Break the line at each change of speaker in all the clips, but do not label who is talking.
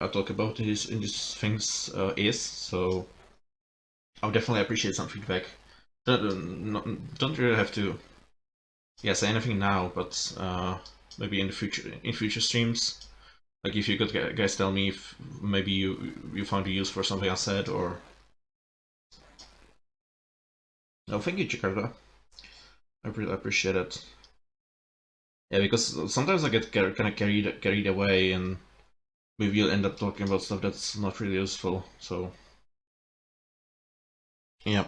talk about in these things is. So I would definitely appreciate some feedback. Don't really have to say anything now, but maybe in the future streams. Like if you could guys tell me if maybe you found a use for something I said, or no, thank you, Jakarta. I really appreciate it. Yeah, because sometimes I get kind of carried away, and maybe you'll end up talking about stuff that's not really useful. So yeah.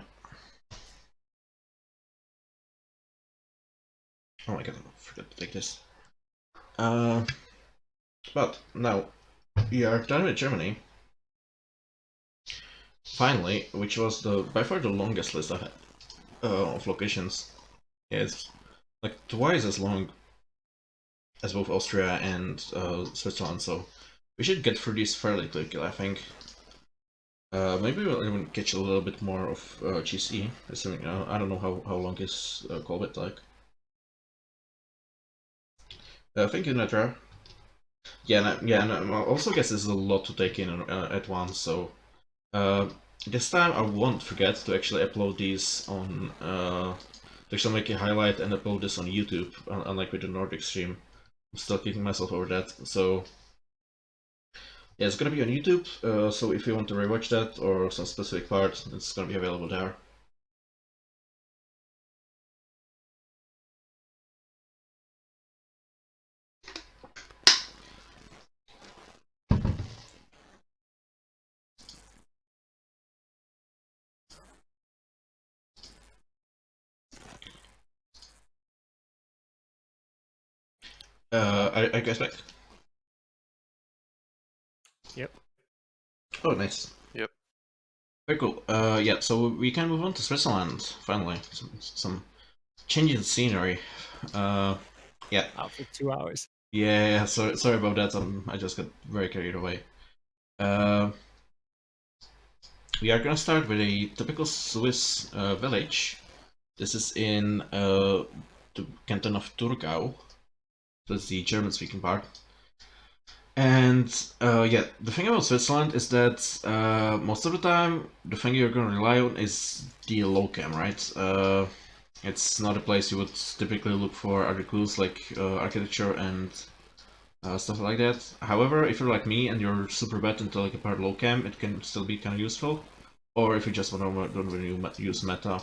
Oh my god, I forgot to take this. But now we are done with Germany. Finally, which was by far the longest list I had of locations. Yeah, it's like twice as long as both Austria and Switzerland, so we should get through these fairly quickly, I think. Maybe we'll even catch a little bit more of GC, assuming, I don't know how long is Colbit like. Thank you, Netra. Yeah, and I also guess there's a lot to take in at once, so this time I won't forget to actually upload these on, to actually make a highlight and upload this on YouTube, unlike with the Nordic stream. I'm still kicking myself over that, so yeah, it's gonna be on YouTube, so if you want to rewatch that or some specific part, it's gonna be available there. I guess back.
Yep.
Oh, nice.
Yep.
Very cool. Yeah, so we can move on to Switzerland, finally. Some change in scenery. Yeah.
Out for 2 hours.
Yeah, sorry about that. I just got very carried away. We are gonna start with a typical Swiss village. This is in the canton of Thurgau. That's the German-speaking part. And yeah, the thing about Switzerland is that most of the time, the thing you're gonna rely on is the locam, right? It's not a place you would typically look for other clues like architecture and stuff like that. However, if you're like me and you're super bad into like a part locam, it can still be kind of useful. Or if you just don't really use meta.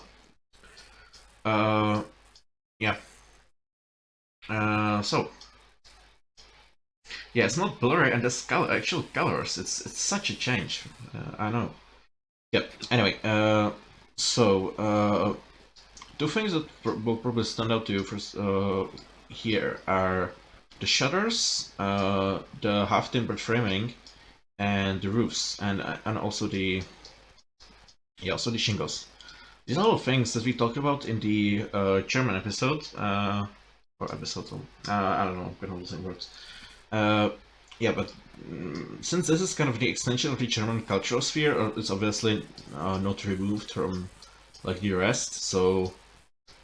Yeah. So yeah, it's not blurry and there's actual colors. It's such a change. I know. Yep. Anyway, so two things that will probably stand out to you first here are the shutters, the half timbered framing, and the roofs, and also the shingles. These are all things that we talked about in the German episode, or episode. I don't know, kind of losing words. Yeah, but since this is kind of the extension of the German cultural sphere, it's obviously not removed from like the rest. So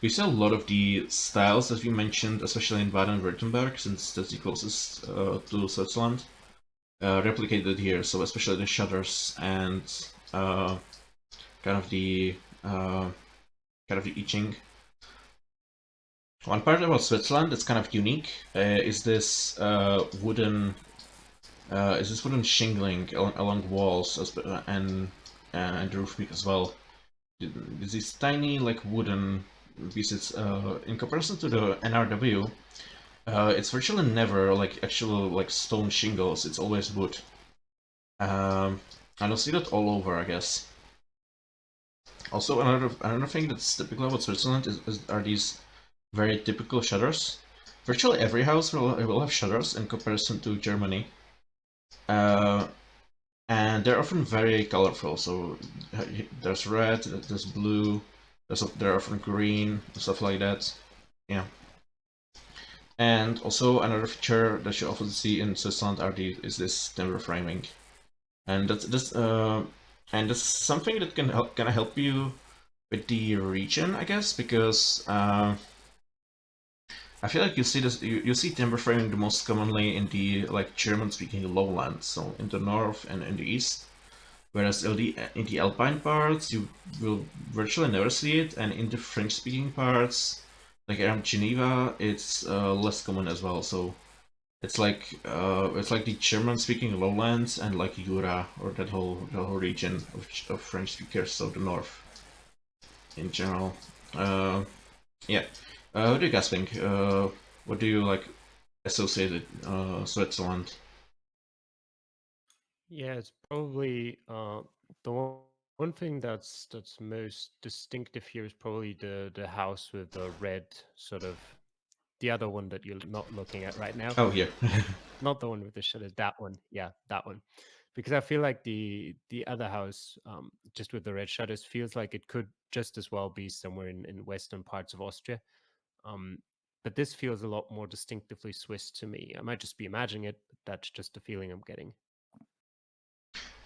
we see a lot of the styles that we mentioned, especially in Baden-Württemberg, since that's the closest to Switzerland, replicated here. So especially the shutters and kind of the I Ching. One part about Switzerland that's kind of unique is this wooden shingling along walls and the roof peak as well. These tiny like wooden pieces. In comparison to the NRW, it's virtually never like actual like stone shingles. It's always wood. And you'll see that all over, I guess. Also, another thing that's typical about Switzerland are these very typical shutters. Virtually every house will have shutters in comparison to Germany. And they're often very colorful. So there's red, there's blue, they're often green, stuff like that. Yeah. And also another feature that you often see in Switzerland is this timber framing, and that's something that can help you with the region, I guess, because I feel like you see this. You see timber framing the most commonly in the like German-speaking lowlands, so in the north and in the east. Whereas in the Alpine parts, you will virtually never see it, and in the French-speaking parts, like around Geneva, it's less common as well. So it's like the German-speaking lowlands and like Jura or the whole region of French speakers, so the north in general. Uh, yeah. What do you guys think? What do you like associate with Switzerland?
Yeah, it's probably the one thing that's most distinctive here is probably the house with the red sort of the other one that you're not looking at right now.
Oh, here.
Not the one with the shutters, that one. Yeah, that one. Because I feel like the other house, just with the red shutters, feels like it could just as well be somewhere in western parts of Austria. Um, but this feels a lot more distinctively Swiss to me. I might just be imagining it, but that's just the feeling I'm getting.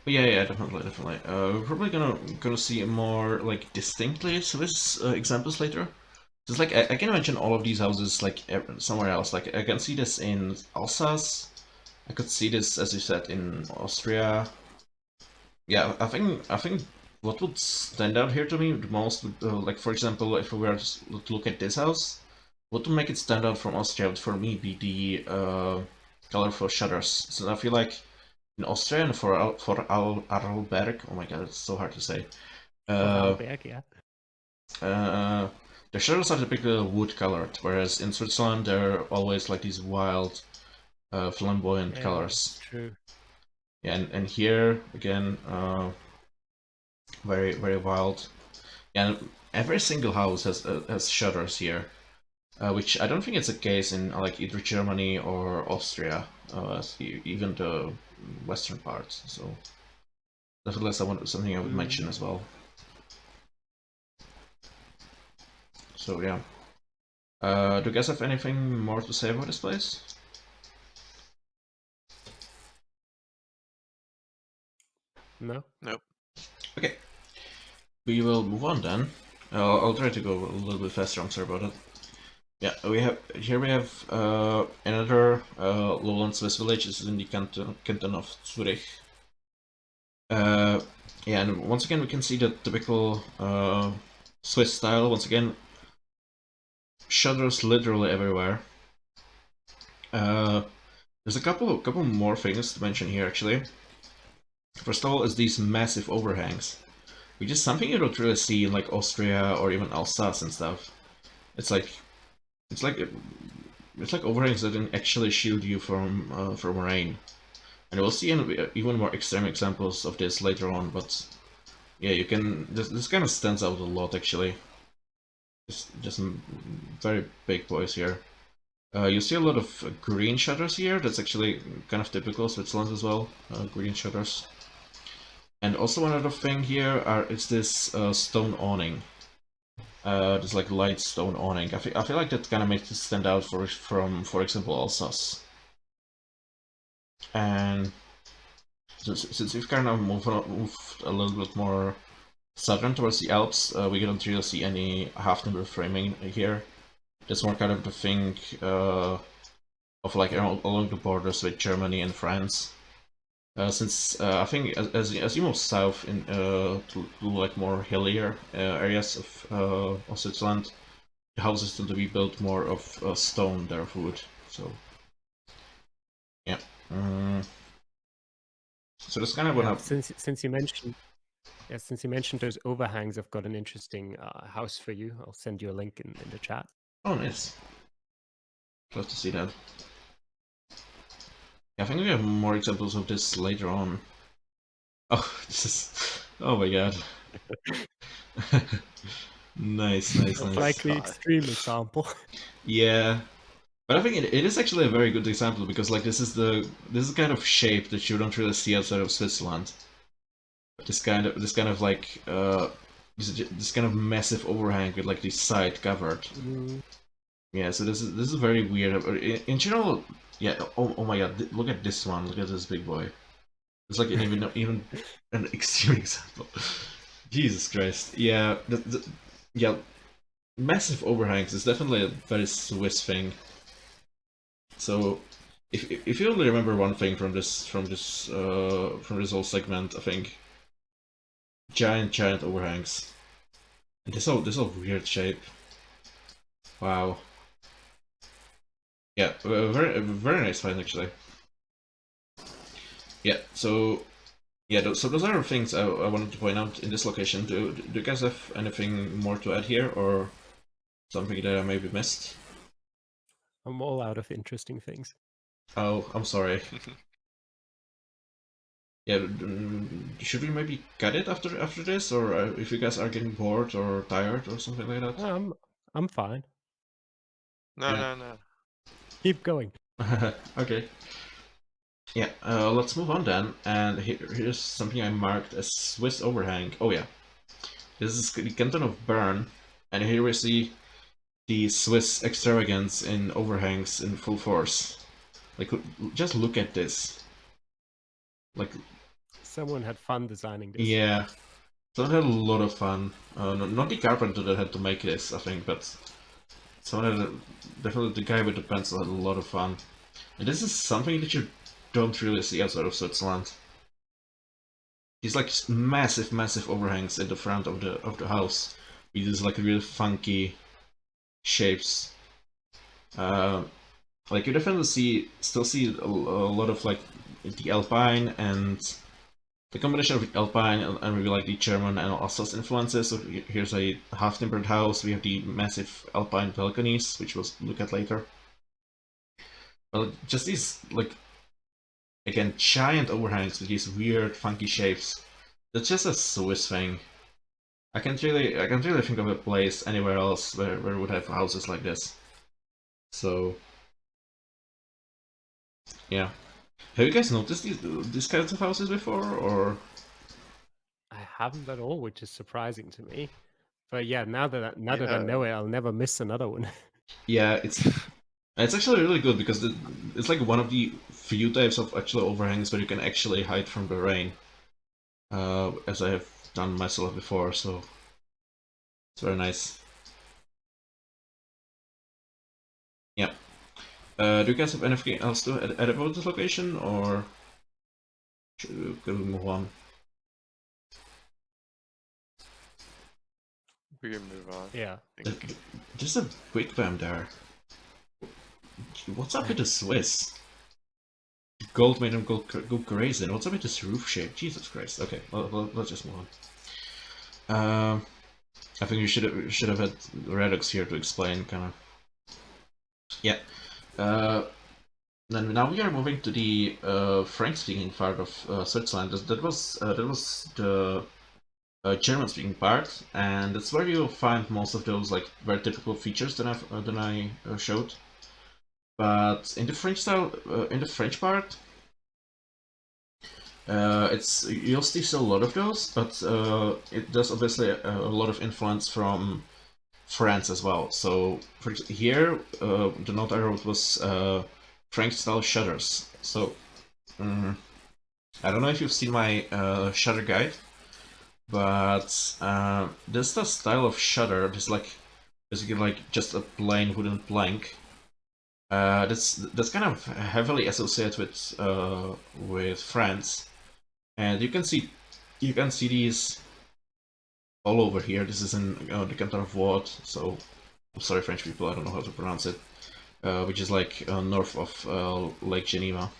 Yeah, yeah, definitely, definitely. We're probably gonna see more like distinctly Swiss examples later. Just like I can imagine all of these houses like somewhere else. Like I can see this in Alsace. I could see this, as you said, in Austria. Yeah, I think what would stand out here to me the most would, like for example, if we were to look at this house, what would make it stand out from Austria would for me be the colorful shutters. So I feel like in Austria and for Arlberg, oh my god, it's so hard to say. Uh,
Vorarlberg, yeah.
uh, the shutters are typically wood colored, whereas in Switzerland they're always like these wild, flamboyant
Yeah,
colors.
true.
Yeah, and here again, very very wild. And every single house has shutters here, which I don't think it's a case in like either Germany or Austria, even the western parts. So definitely something I would mention as
Mm.
well. So yeah. Do you guys have anything more to say about this place?
No?
Nope.
Okay, we will move on then. I'll try to go a little bit faster. I'm sorry about it. Yeah, we have another lowland Swiss village. This is in the canton of Zurich. Uh, yeah, and once again we can see the typical Swiss style. Once again, shutters literally everywhere. There's a couple more things to mention here actually. First of all, is these massive overhangs, which is something you don't really see in like Austria or even Alsace and stuff. It's like it's like it's like overhangs that can actually shield you from rain. And we'll see even more extreme examples of this later on. But yeah, you can. This kind of stands out a lot actually. Just some very big boys here. You see a lot of green shutters here. That's actually kind of typical Switzerland as well. Green shutters. And also another thing here is this stone awning. This like light stone awning. I feel like that kind of makes it stand out from, for example, Alsace. And since we've kind of moved a little bit more southern towards the Alps, we don't really see any half-timber framing here. That's more kind of the thing of like along the borders with Germany and France. Since I think as you move south to like more hillier areas of Switzerland, the houses tend to be built more of stone than of wood. So yeah. So that's kind of what
Yeah,
I.
since you mentioned those overhangs, I've got an interesting house for you. I'll send you a link in the chat.
Oh, nice. Glad to see that. Yeah, I think we have more examples of this later on. Oh, this is. Oh my god. Nice, nice,
Most
nice.
likely
God.
extreme example.
Yeah, but I think it is actually a very good example because like this is the kind of shape that you don't really see outside of Switzerland. This kind of like this kind of massive overhang with like the side covered.
Mm.
Yeah, so this is very weird. In general, yeah. Oh my god, look at this one. Look at this big boy. It's like even an extreme example. Jesus Christ. Yeah, yeah. massive overhangs is definitely a very Swiss thing. So, if you only remember one thing from this whole segment, I think giant overhangs. And this all weird shape. Wow. Yeah, very nice find actually. Yeah. So yeah, so those are things I wanted to point out in this location. Do you guys have anything more to add here, or something that I maybe missed?
I'm all out of interesting things.
Oh, I'm sorry. Yeah, should we maybe cut it after this, or if you guys are getting bored or tired or something like that?
I'm fine.
No,
Yeah.
no, no.
Keep going.
Okay. Yeah, let's move on then. And here's something I marked as Swiss overhang. Oh yeah, this is the canton of Bern, and here we see the Swiss extravagance in overhangs in full force. Like, just look at this. Like,
Someone had fun designing this.
yeah, someone had a lot of fun. Not the carpenter that had to make this, I think, but someone had definitely the guy with the pencil had a lot of fun. And this is something that you don't really see outside of Switzerland. These like massive overhangs in the front of the house. With these like really funky shapes. Like you definitely still see a lot of like the Alpine and the combination of Alpine and maybe like the German and Alsace influences. So here's a half-timbered house. We have the massive Alpine balconies, which we'll look at later. But just these like again giant overhangs with these weird funky shapes. That's just a Swiss thing. I can't really think of a place anywhere else where we would have houses like this. So yeah. Have you guys noticed these kinds of houses before, or?
I haven't at all, which is surprising to me. But yeah, now that I
Yeah.
know it, I'll never miss another one.
Yeah, it's actually really good because it's like one of the few types of actual overhangs where you can actually hide from the rain, as I have done myself before. So it's very nice. Yeah. Do you guys have anything else to add about this location, or could we move on?
We can move on.
Yeah.
Just a quick bam there. What's up with the Swiss? Gold made them go crazy. And what's up with this roof shape? Jesus Christ. Okay, let's just move on. I think you should have had Redux here to explain, kind of. Yeah. Then now we are moving to the French-speaking part of Switzerland. That was the German-speaking part, and that's where you'll find most of those like very typical features that I showed. But in the French style, in the French part, you'll see a lot of those, but it does obviously a lot of influence from France as well. So here, the note I wrote was French style shutters. So I don't know if you've seen my shutter guide, but this is the style of shutter. It's like basically like just a plain wooden plank. That's kind of heavily associated with France, and you can see these all over here. This is in the canton of Vaud, so I'm sorry French people, I don't know how to pronounce it, which is like north of Lake Geneva.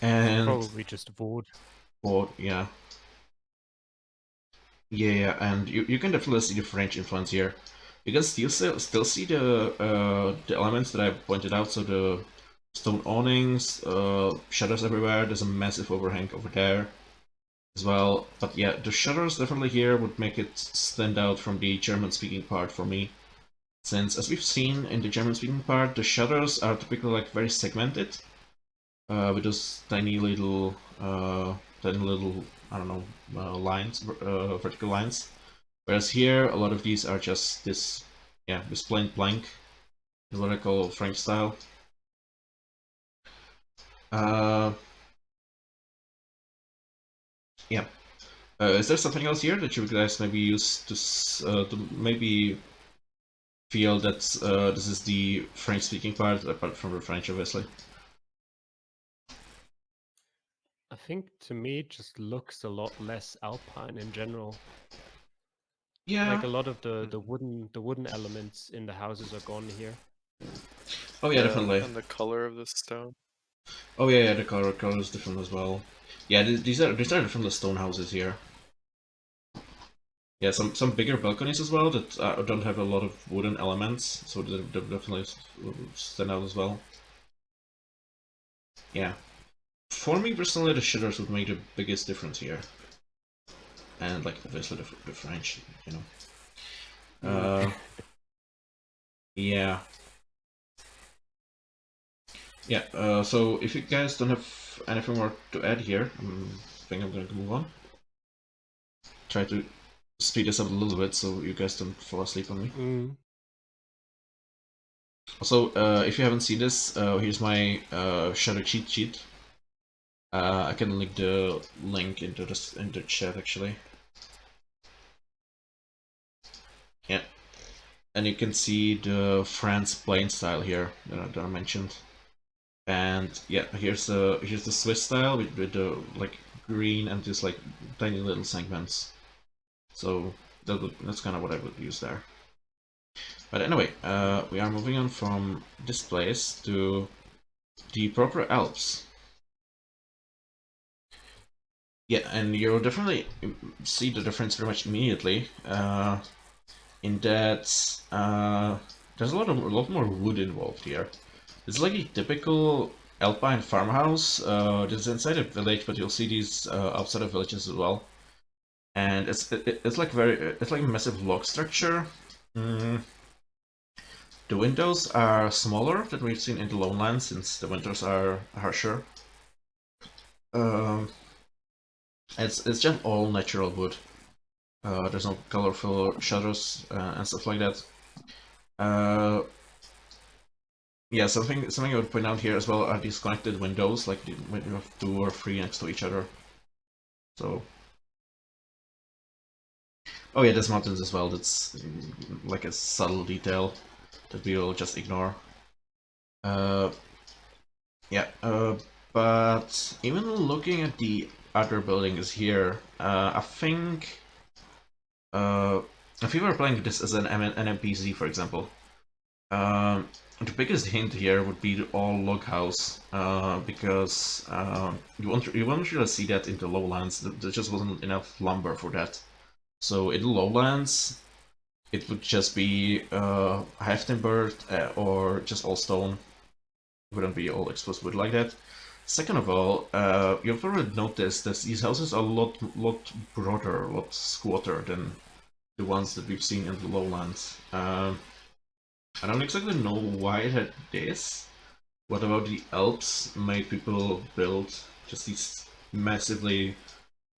And
Probably just Vaud.
Vaud, yeah. Yeah, and you can definitely see the French influence here. You can still see the elements that I pointed out. So the stone awnings, shutters everywhere. There's a massive overhang over there as well. But yeah, the shutters definitely here would make it stand out from the German-speaking part for me. Since, as we've seen in the German-speaking part, the shutters are typically like very segmented, with those tiny little, I don't know, lines, vertical lines. Whereas here, a lot of these are just this, yeah, this plain plank, is what I call French style. Uh, yeah. Is there something else here that you guys maybe use to maybe feel that this is the French-speaking part, apart from the French, obviously?
I think to me it just looks a lot less alpine in general.
Yeah.
Like a lot of the wooden elements in the houses are gone here.
Oh yeah, definitely.
And the color of the stone.
Oh yeah, the color is different as well. Yeah, these are different the stone houses here. Yeah, some bigger balconies as well that don't have a lot of wooden elements, so they definitely stand out as well. Yeah, for me personally, the shutters would make the biggest difference here, and like obviously the French, you know. Yeah. Yeah. So if you guys don't have anything more to add here, I think I'm gonna move on. Try to speed this up a little bit so you guys don't fall asleep on me. Also, if you haven't seen this, here's my shadow cheat sheet. I can link the link into the chat actually. Yeah, and you can see the France plain style here that I mentioned. And yeah, here's the Swiss style with the like green and just like tiny little segments. So that's kind of what I would use there. But anyway, we are moving on from this place to the proper Alps. Yeah, and you'll definitely see the difference very much immediately. In that there's a lot more wood involved here. It's like a typical Alpine farmhouse that's inside a village, but you'll see these outside of villages as well. And it's like it's like a massive log structure. The windows are smaller than we've seen in the lowlands since the winters are harsher. It's just all natural wood. There's no colorful shutters and stuff like that. Yeah, something I would point out here as well are these connected windows, like when you have 2 or 3 next to each other. So, oh yeah, there's mountains as well. That's like a subtle detail that we'll just ignore. Yeah, but even looking at the other buildings here, I think if you were playing this as an NPC, for example, the biggest hint here would be the all log house, because you won't really see that in the lowlands. There just wasn't enough lumber for that. So in the lowlands, it would just be half timbered or just all stone. It wouldn't be all exposed wood like that. Second of all, you've already noticed that these houses are a lot broader, a lot squatter than the ones that we've seen in the lowlands. I don't exactly know why it is. What about the Alps made people build just these massively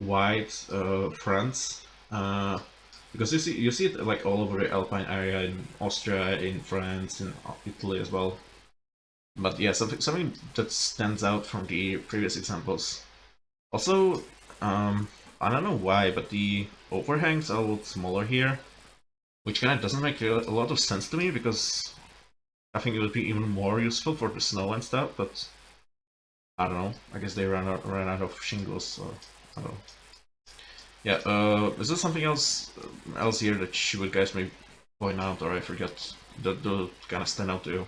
wide fronts? Because you see it like all over the Alpine area in Austria, in France, in Italy as well. But yeah, something that stands out from the previous examples. Also, I don't know why, but the overhangs are a lot smaller here, which kind of doesn't make a lot of sense to me because I think it would be even more useful for the snow and stuff. But I don't know. I guess they ran out of shingles, or I don't know. Yeah. Is there something else here that you guys may point out, or I forget that kind of stand out to you?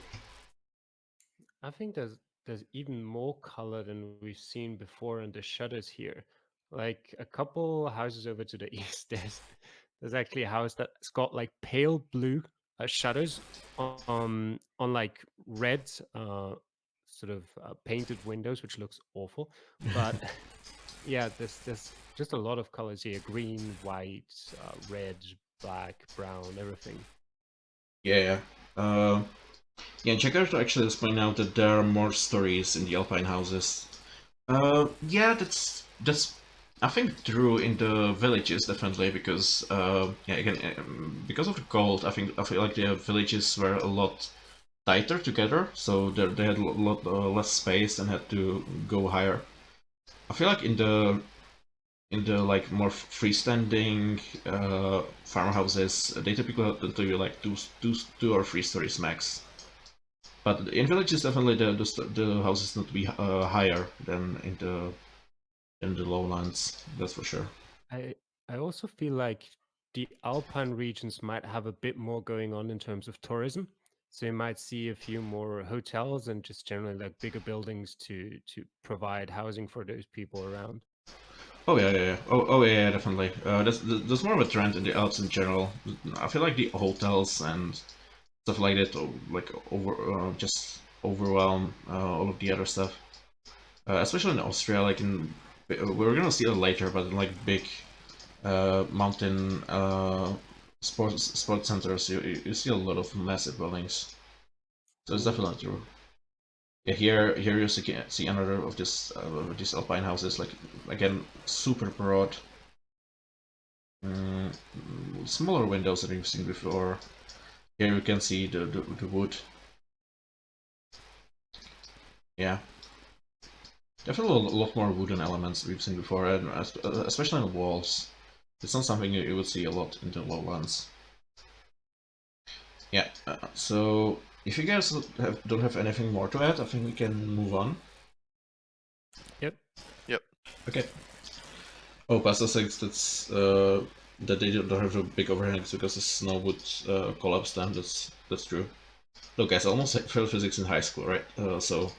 I think there's even more color than we've seen before in the shutters here. Like a couple houses over to the east, there's actually a house that's got like pale blue shutters on like red sort of painted windows, which looks awful. But yeah, there's just a lot of colors here: green, white, red, black, brown, everything.
Yeah. Yeah, Geoguessr actually is pointing out that there are more stories in the Alpine houses. Yeah, that's I think true in the villages definitely because yeah, again because of the cold, I feel like the villages were a lot tighter together, so they had a lot less space and had to go higher. I feel like in the like more freestanding farmhouses, they typically tend to be like two or 3 stories max. But in villages, definitely the houses need to be higher than in the lowlands. That's for sure.
I I also feel like the Alpine regions might have a bit more going on in terms of tourism. So you might see a few more hotels and just generally like bigger buildings to provide housing for those people around.
Oh yeah, yeah, yeah. Oh yeah, definitely. There's more of a trend in the Alps in general. I feel like the hotels and stuff like that, like just overwhelm all of the other stuff. Especially in Austria, like we're gonna see it later, but in like big mountain sports centers, you see a lot of massive buildings. So it's definitely true. Yeah, here you see another of these Alpine houses, like again super broad. Mm, Smaller windows than you've seen before. Here you can see the wood. Yeah, definitely a lot more wooden elements we've seen before, and especially in the walls. It's not something you would see a lot in the lowlands. Yeah, so if you guys don't have anything more to add, I think we can move on.
Yep.
Okay. Oh, Pasta thinks that they don't have the big overhangs because the snow would collapse them. That's true. Look, guys, I almost failed physics in high school, right? So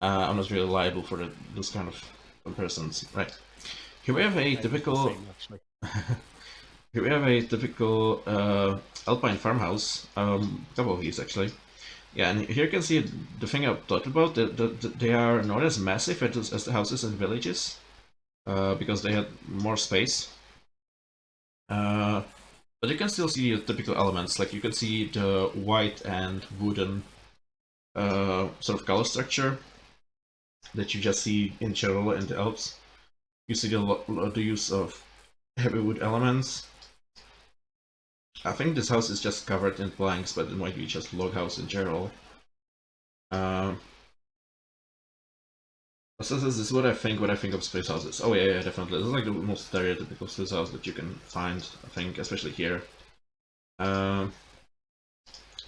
I'm not really liable for those kind of comparisons, right? Here we have a
I did the
typical.
same, actually.
Here we have a typical Alpine farmhouse. A couple of these actually. Yeah, and here you can see the thing I talked about. They are not as massive as the houses in villages, because they had more space. But you can still see the typical elements. Like you can see the white and wooden sort of color structure that you just see in general in the Alps. You see the use of heavy wood elements. I think this house is just covered in planks, but it might be just log house in general. So this is what I think when I think of Swiss houses. Oh yeah, yeah, definitely. This is like the most stereotypical Swiss house that you can find, I think, especially here.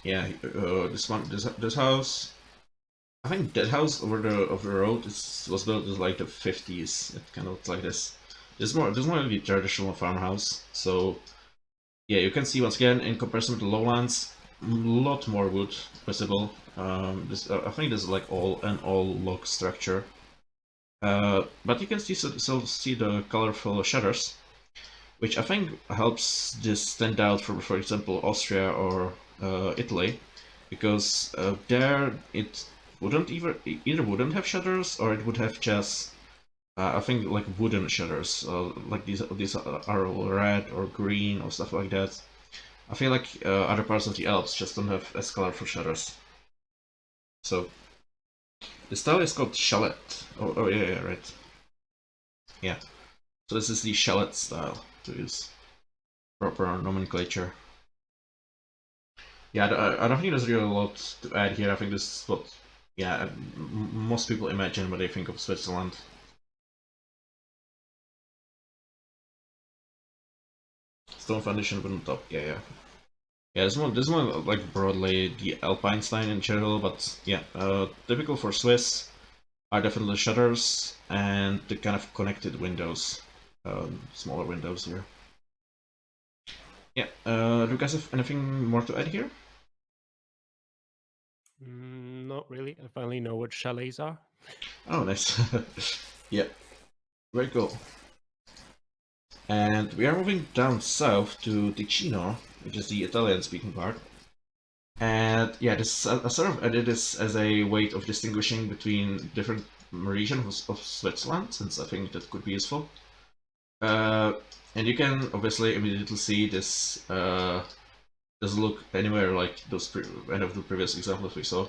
Yeah, this house. I think that house over the road was built in like the 50s. It kind of looks like this. There's more of the traditional farmhouse. So yeah, you can see once again in comparison to the lowlands, a lot more wood visible. I think this is like all log structure. But you can still see the colorful shutters, which I think helps this stand out from, for example, Austria or Italy, because there it wouldn't either wouldn't have shutters, or it would have just I think like wooden shutters, like these are all red or green or stuff like that. I feel like other parts of the Alps just don't have as colorful shutters. So the style is called chalet. Oh yeah, yeah, right. Yeah. So this is the chalet style, to use proper nomenclature. Yeah, I don't think there's really a lot to add here. I think this is what, yeah, most people imagine when they think of Switzerland. Stone foundation on top, yeah, yeah. Yeah, this one like broadly the Alpine style in general, but yeah, typical for Swiss are definitely shutters and the kind of connected windows, smaller windows here. Yeah, do you guys have anything more to add here?
Not really. I finally know what chalets are.
Oh, nice. Yeah, very cool. And we are moving down south to Ticino, which is the Italian-speaking part. And yeah, this I sort of added this as a way of distinguishing between different regions of Switzerland, since I think that could be useful. And you can obviously immediately see this doesn't look anywhere like any of the previous examples we saw.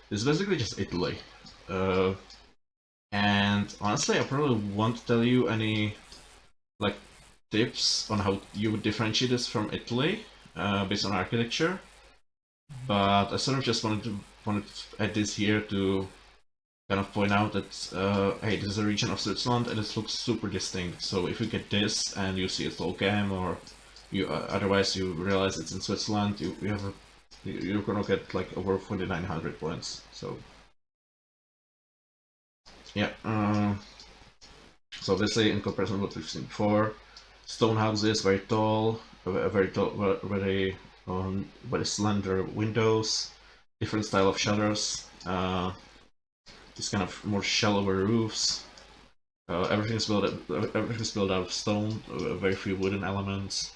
This is basically just Italy. And honestly, I probably won't tell you any like tips on how you would differentiate this from Italy based on architecture, but I sort of just wanted to add this here to kind of point out that hey, this is a region of Switzerland and it looks super distinct. So if you get this and you see it's Locam, or you otherwise you realize it's in Switzerland, you're gonna get like over 4,900 points. So yeah. So obviously in comparison to what we've seen before, stone houses, very tall, very tall, very slender windows, different style of shutters. These kind of more shallower roofs. Everything's built out of stone. Very few wooden elements.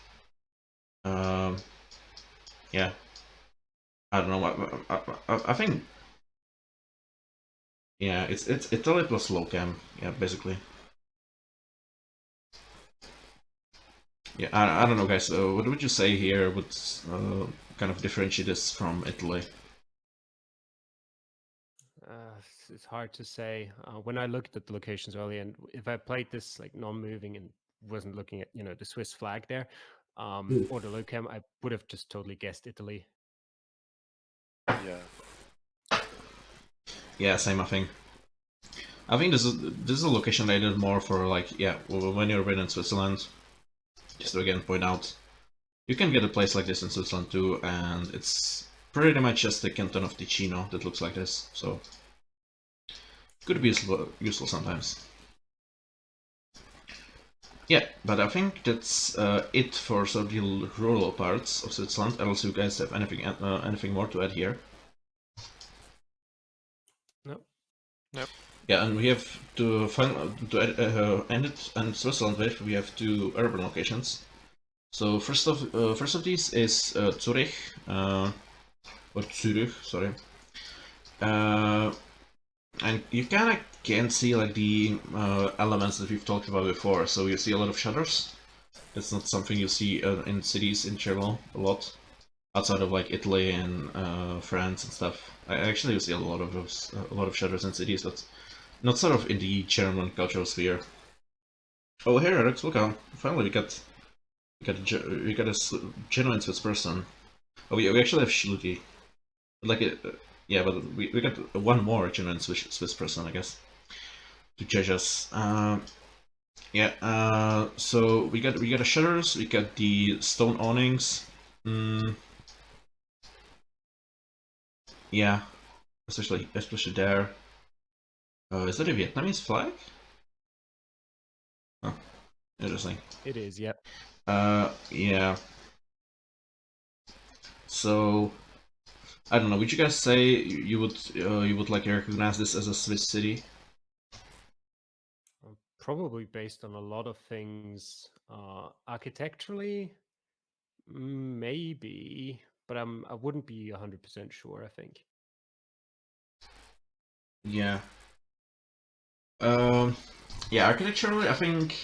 Yeah, I don't know. I think yeah, it's Italy plus Locam. Yeah, basically. Yeah, I don't know, guys. What would you say here would kind of differentiate this from Italy?
It's hard to say. When I looked at the locations earlier, and if I played this like non-moving and wasn't looking at the Swiss flag there, or the locam, I would have just totally guessed Italy.
Yeah.
Yeah, same. I think this is a location that I did more for like when you're in Switzerland. Just to again point out, you can get a place like this in Switzerland too, and it's pretty much just the canton of Ticino that looks like this. So could be useful sometimes. Yeah, but I think that's it for sort of the rural parts of Switzerland. Unless you guys have anything more to add here.
No.
Nope.
Yeah, and we have to end it in Switzerland with, we have two urban locations. So first of these is Zurich, or Zurich, sorry. And you kind of can see like the elements that we've talked about before. So you see a lot of shutters. It's not something you see in cities in general a lot, outside of like Italy and France and stuff. I actually see a lot of shutters in cities, but not sort of in the German cultural sphere. Oh, hey, Alex, welcome. Finally, we got a genuine Swiss person. Oh, we actually have Schluti. Like, yeah, but we got one more genuine Swiss person, I guess, to judge us. Yeah. So we got the shutters. We got the stone awnings. Yeah, especially there. Is that a Vietnamese flag? Oh, interesting.
It is, yep.
Yeah. So I don't know. Would you guys say you would like recognize this as a Swiss city?
Probably based on a lot of things. Architecturally, maybe, but I wouldn't be 100% sure, I think.
Yeah. Yeah. Architecturally, I think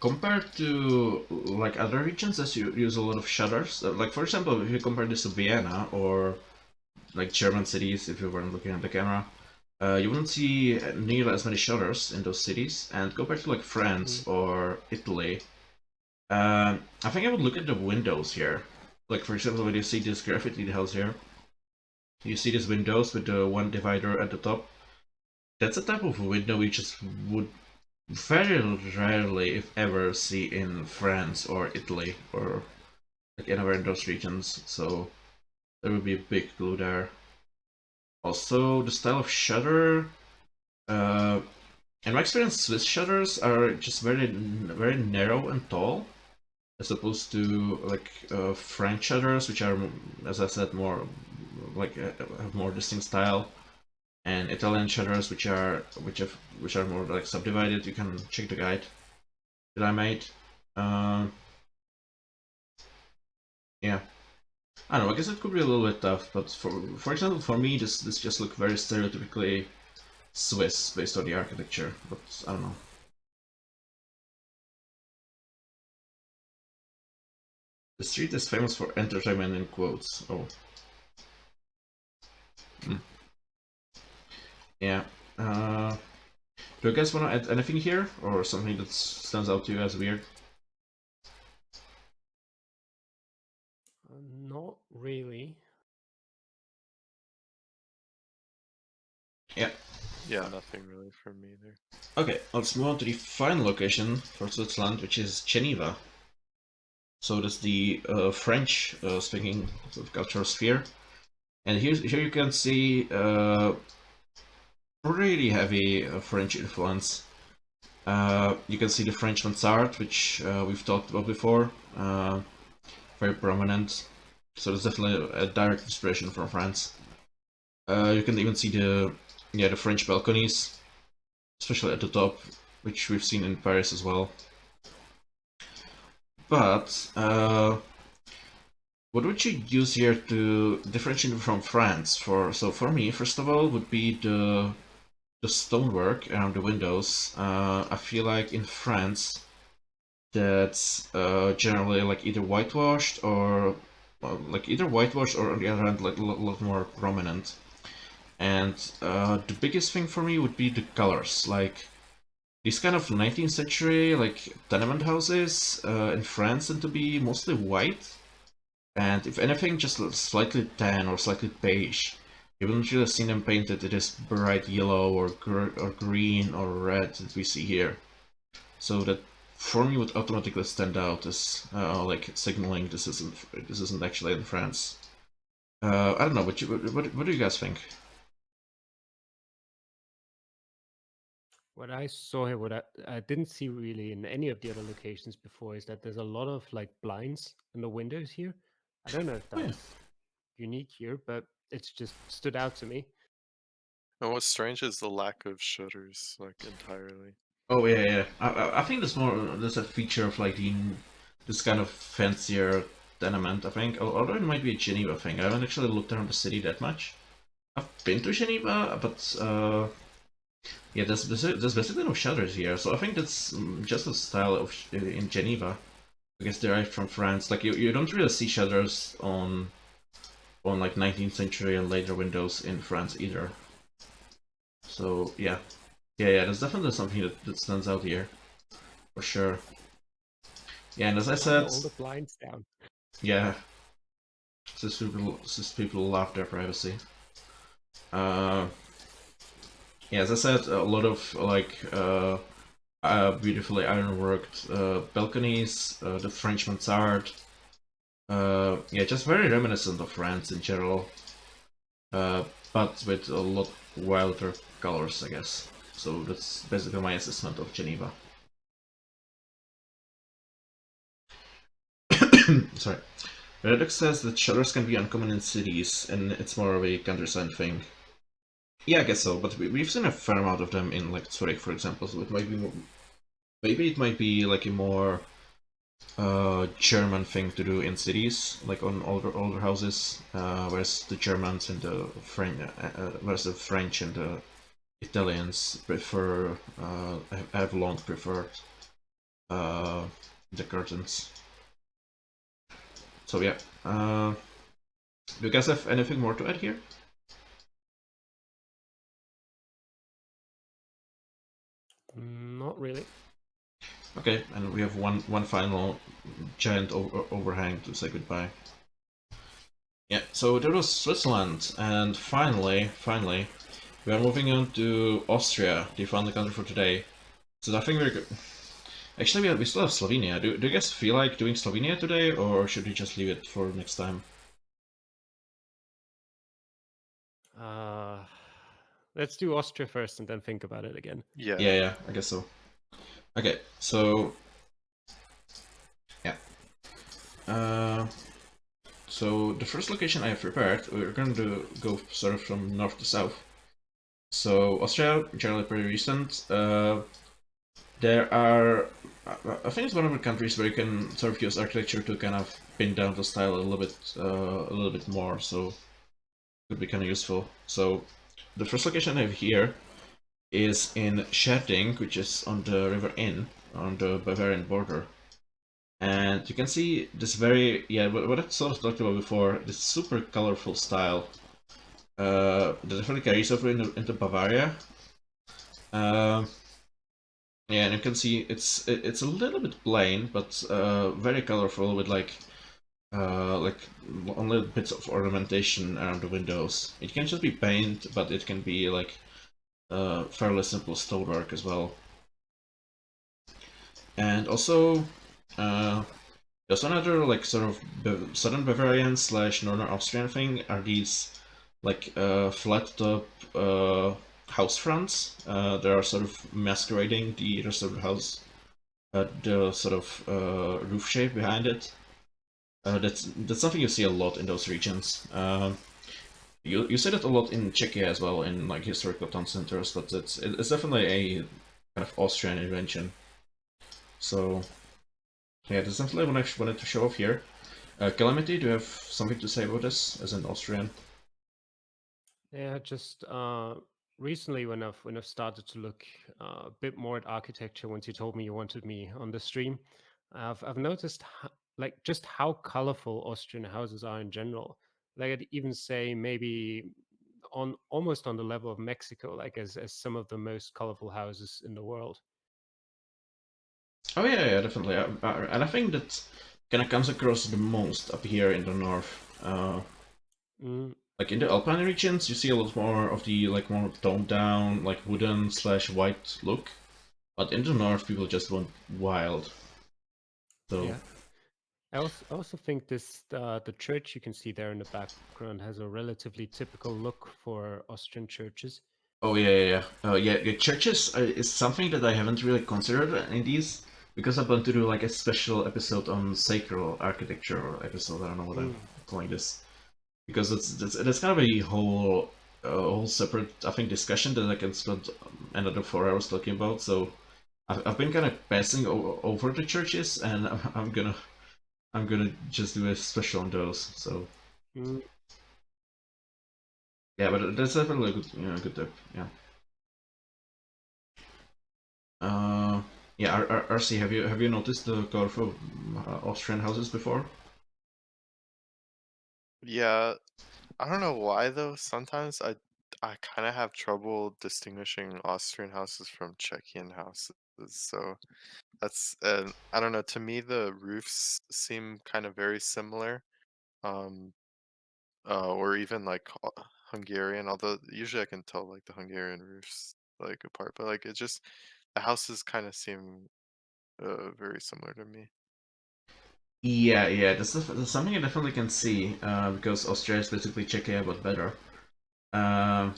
compared to like other regions that use a lot of shutters, like for example, if you compare this to Vienna or like German cities, if you weren't looking at the camera, you wouldn't see nearly as many shutters in those cities. And compared to like France or Italy, I think I would look at the windows here. Like for example, when you see this graffiti house here, you see these windows with the one divider at the top. That's a type of window we just would very rarely, if ever, see in France or Italy or like anywhere in those regions. So there would be a big clue there. Also, the style of shutter. In my experience, Swiss shutters are just very narrow and tall, as opposed to like French shutters, which are, as I said, more like have more distinct style, and Italian shutters, which are more like subdivided. You can check the guide that I made. Yeah, I don't know. I guess it could be a little bit tough, but for example, for me, this just looked very stereotypically Swiss based on the architecture. But I don't know. The street is famous for entertainment in quotes. Oh. Yeah. Do you guys want to add anything here, or something that stands out to you as weird?
Not really.
Yeah.
Yeah, nothing really from me there.
Okay, let's move on to the final location for Switzerland, which is Geneva. So that's the French-speaking sort of cultural sphere. And here you can see pretty heavy French influence. You can see the French mansard, which we've talked about before, very prominent. So it's definitely a direct inspiration from France. You can even see the French balconies, especially at the top, which we've seen in Paris as well. But what would you use here to differentiate from France? So for me, first of all, would be the stonework around the windows. I feel like in France, that's generally like either whitewashed or on the other hand like a lot more prominent. And the biggest thing for me would be the colors, like these kind of 19th century like tenement houses in France tend to be mostly white, and if anything, just slightly tan or slightly beige. You wouldn't really see them painted it is bright yellow or green or red that we see here. So that for me would automatically stand out as like signaling this isn't actually in France. I don't know. What do you guys think?
What I saw here, what I didn't see really in any of the other locations before, is that there's a lot of like blinds in the windows here. I don't know if
Oh, yeah.
that's unique here, but it's just stood out to me.
And what's strange is the lack of shutters, like entirely.
Oh yeah. I think there's a feature of like this kind of fancier tenement. I think, although it might be a Geneva thing. I haven't actually looked around the city that much. I've been to Geneva, but yeah, there's basically no shutters here. So I think that's just a style of in Geneva. I guess derived from France. Like you don't really see shutters on like 19th century and later windows in France either. So yeah. There's definitely something that stands out here, for sure. Yeah, and as I said,
All the blinds down.
yeah, since people love their privacy. Uh, yeah, as I said, a lot of like beautifully ironworked balconies, the French mansard. Yeah, just very reminiscent of France in general, but with a lot wilder colors, I guess. So that's basically my assessment of Geneva. Sorry. Redux says that shutters can be uncommon in cities, and it's more of a countryside thing. Yeah, I guess so, but we've seen a fair amount of them in like Zurich, for example, so it might be more, maybe it might be like a more German thing to do in cities, like on older houses, whereas the Germans and the French and the Italians prefer have long preferred the curtains. So yeah, do you guys have anything more to add here?
Not really.
Okay, and we have one final giant overhang to say goodbye. Yeah, so that was Switzerland, and finally, we are moving on to Austria, the final country for today. So I think we're good. Actually, we still have Slovenia. Do you guys feel like doing Slovenia today, or should we just leave it for next time?
Let's do Austria first and then think about it again.
Yeah.
Yeah, I guess so. Okay, so yeah. So the first location I have prepared, we're going to go sort of from north to south. So Austria, generally pretty recent. There are, I think it's one of the countries where you can sort of use architecture to kind of pin down the style a little bit more. So it could be kind of useful. So the first location I have here is in Scherding, which is on the River Inn, on the Bavarian border. And you can see this very, what I sort of talked about before, this super colorful style that definitely carries over into Bavaria. Yeah, and you can see it's a little bit plain, but very colorful with like little bits of ornamentation around the windows. It can just be paint, but it can be like fairly simple stonework as well. And also, there's another like sort of southern Bavarian slash northern Austrian thing are these like flat top house fronts. They are sort of masquerading the rest of the house, the sort of roof shape behind it. That's something you see a lot in those regions. You see that a lot in Czechia as well, in like historical town centers, but it's definitely a kind of Austrian invention. So yeah, that's definitely what I wanted to show off here. Calamity, do you have something to say about this as an Austrian?
Yeah, just recently when I've started to look a bit more at architecture, once you told me you wanted me on the stream, I've noticed like just how colorful Austrian houses are in general. Like I'd even say maybe on almost on the level of Mexico, like as some of the most colorful houses in the world.
Oh yeah, definitely. And I think that kind of comes across the most up here in the north.
Mm,
Like in the Alpine regions, you see a lot more of the like more toned down, like wooden slash white look. But in the north, people just want wild. So
yeah. I also think this the church you can see there in the background has a relatively typical look for Austrian churches.
oh yeah. Churches is something that I haven't really considered in these because I want to do like a special episode on sacral architecture or episode. I don't know what I'm
Mm.
calling this because that's kind of a whole separate I think discussion that I can spend another 4 hours talking about. So I've been kind of passing over the churches, and I'm gonna just do a special on those. So
Mm.
yeah, but that's definitely a good good tip. Yeah. Uh, yeah, RC, have you noticed the colorful Austrian houses before?
Yeah, I don't know why though. Sometimes I kind of have trouble distinguishing Austrian houses from Czechian houses. So that's I don't know. To me, the roofs seem kind of very similar. Um, or even like Hungarian. Although usually I can tell like the Hungarian roofs like apart, but like it just the houses kind of seem very similar to me.
Yeah. That's something I definitely can see because Austria is basically Czechia but better. Um,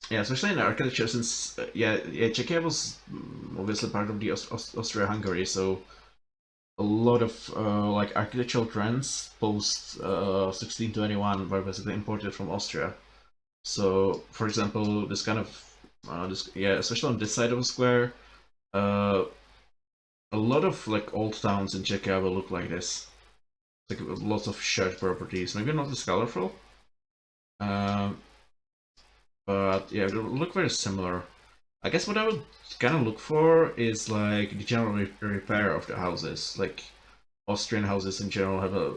yeah, especially in architecture, since Czechia was obviously part of the Austria-Hungary, so a lot of like architectural trends post 1621 were basically imported from Austria. So, for example, this kind of especially on this side of the square, uh, a lot of like old towns in Czechia will look like this. Like lots of shared properties, maybe not as colorful, um, but yeah, they look very similar. I guess what I would kind of look for is like the general repair of the houses. Like Austrian houses in general have a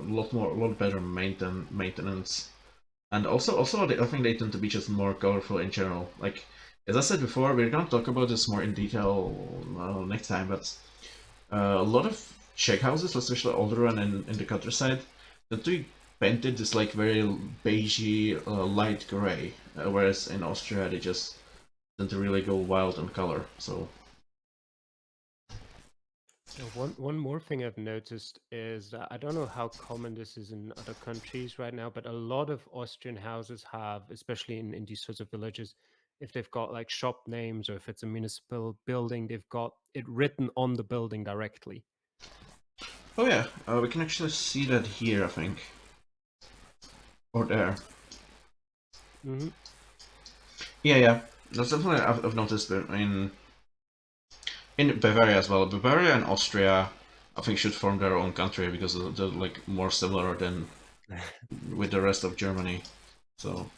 lot better maintenance, and also I think they tend to be just more colorful in general. Like as I said before, we're gonna talk about this more in detail next time, but a lot of Czech houses, especially older one in the countryside, tend to be painted this like very beigey, light gray, whereas in Austria they just tend to really go wild on color. So
One more thing I've noticed is that I don't know how common this is in other countries right now, but a lot of Austrian houses have, especially in these sorts of villages, if they've got like shop names or if it's a municipal building, they've got it written on the building directly.
oh yeah, we can actually see that here, I think, or there.
Hmm.
Yeah. That's definitely I've noticed that in Bavaria as well. Bavaria and Austria, I think, should form their own country because they're like more similar than with the rest of Germany. So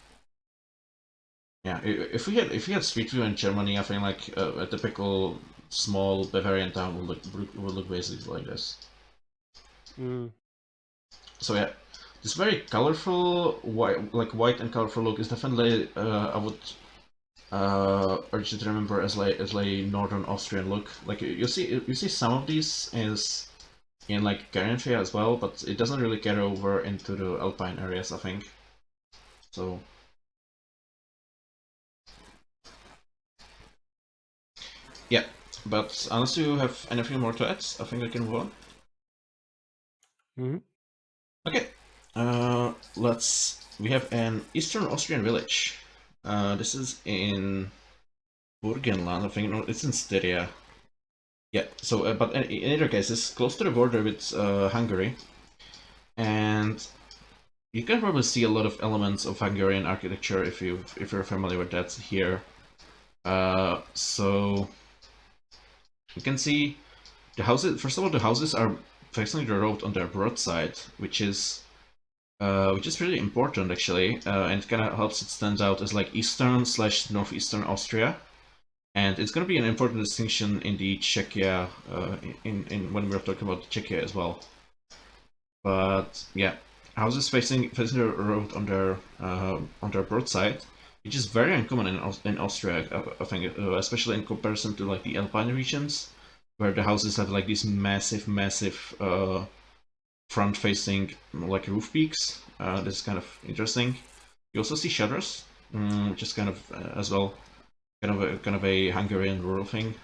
yeah, if we had Street View in Germany, I think like a typical small Bavarian town would look basically like this.
Mm.
So yeah, this very colorful white and colorful look is definitely I would urge you to remember as like northern Austrian look. Like you see some of these is in like Carinthia as well, but it doesn't really carry over into the Alpine areas, I think. So Yeah, but unless you have anything more to add, I think I can move on.
Hmm.
Okay, we have an Eastern Austrian village. This is in Burgenland, I think. No, it's in Styria. Yeah. So, but in either case, it's close to the border with Hungary, and you can probably see a lot of elements of Hungarian architecture if you're familiar with that here. So you can see the houses. First of all, the houses are facing the road on their broadside, which is really important actually, and it kind of helps it stand out as like eastern/northeastern Austria, and it's going to be an important distinction in the Czechia, in when we're talking about Czechia as well. But yeah, houses facing the road on their broadside, which is very uncommon in Austria, I think, especially in comparison to like the Alpine regions, where the houses have like these massive front-facing like roof peaks. This is kind of interesting. You also see shutters, which is kind of as well kind of a Hungarian rural thing.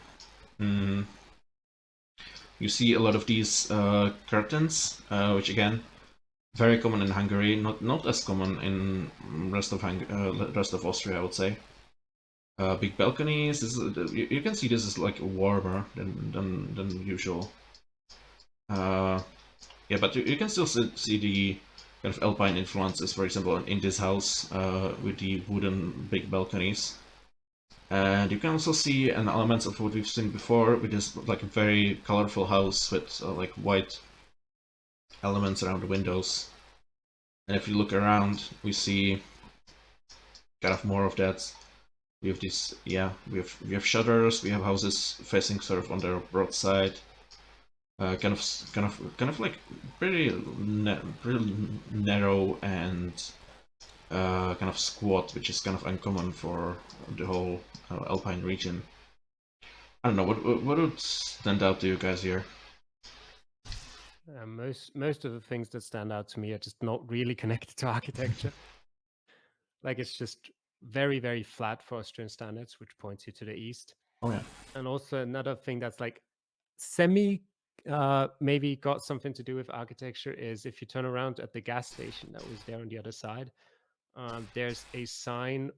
You see a lot of these curtains, which again very common in Hungary, not as common in rest of Austria, I would say. Big balconies. You can see this is like warmer than usual. Yeah, but you can still see the kind of Alpine influences, for example, in this house with the wooden big balconies. And you can also see an elements of what we've seen before with this like a very colorful house with like white elements around the windows. And if you look around, we see kind of more of that. We have this, yeah, we have shutters. We have houses facing sort of on their broadside. Kind of like pretty narrow and kind of squat, which is kind of uncommon for the whole Alpine region. I don't know what would stand out to you guys here.
Most of the things that stand out to me are just not really connected to architecture. Like it's just very flat for Austrian standards, which points you to the east.
Oh yeah.
And also another thing that's like maybe got something to do with architecture is if you turn around at the gas station that was there on the other side, there's a sign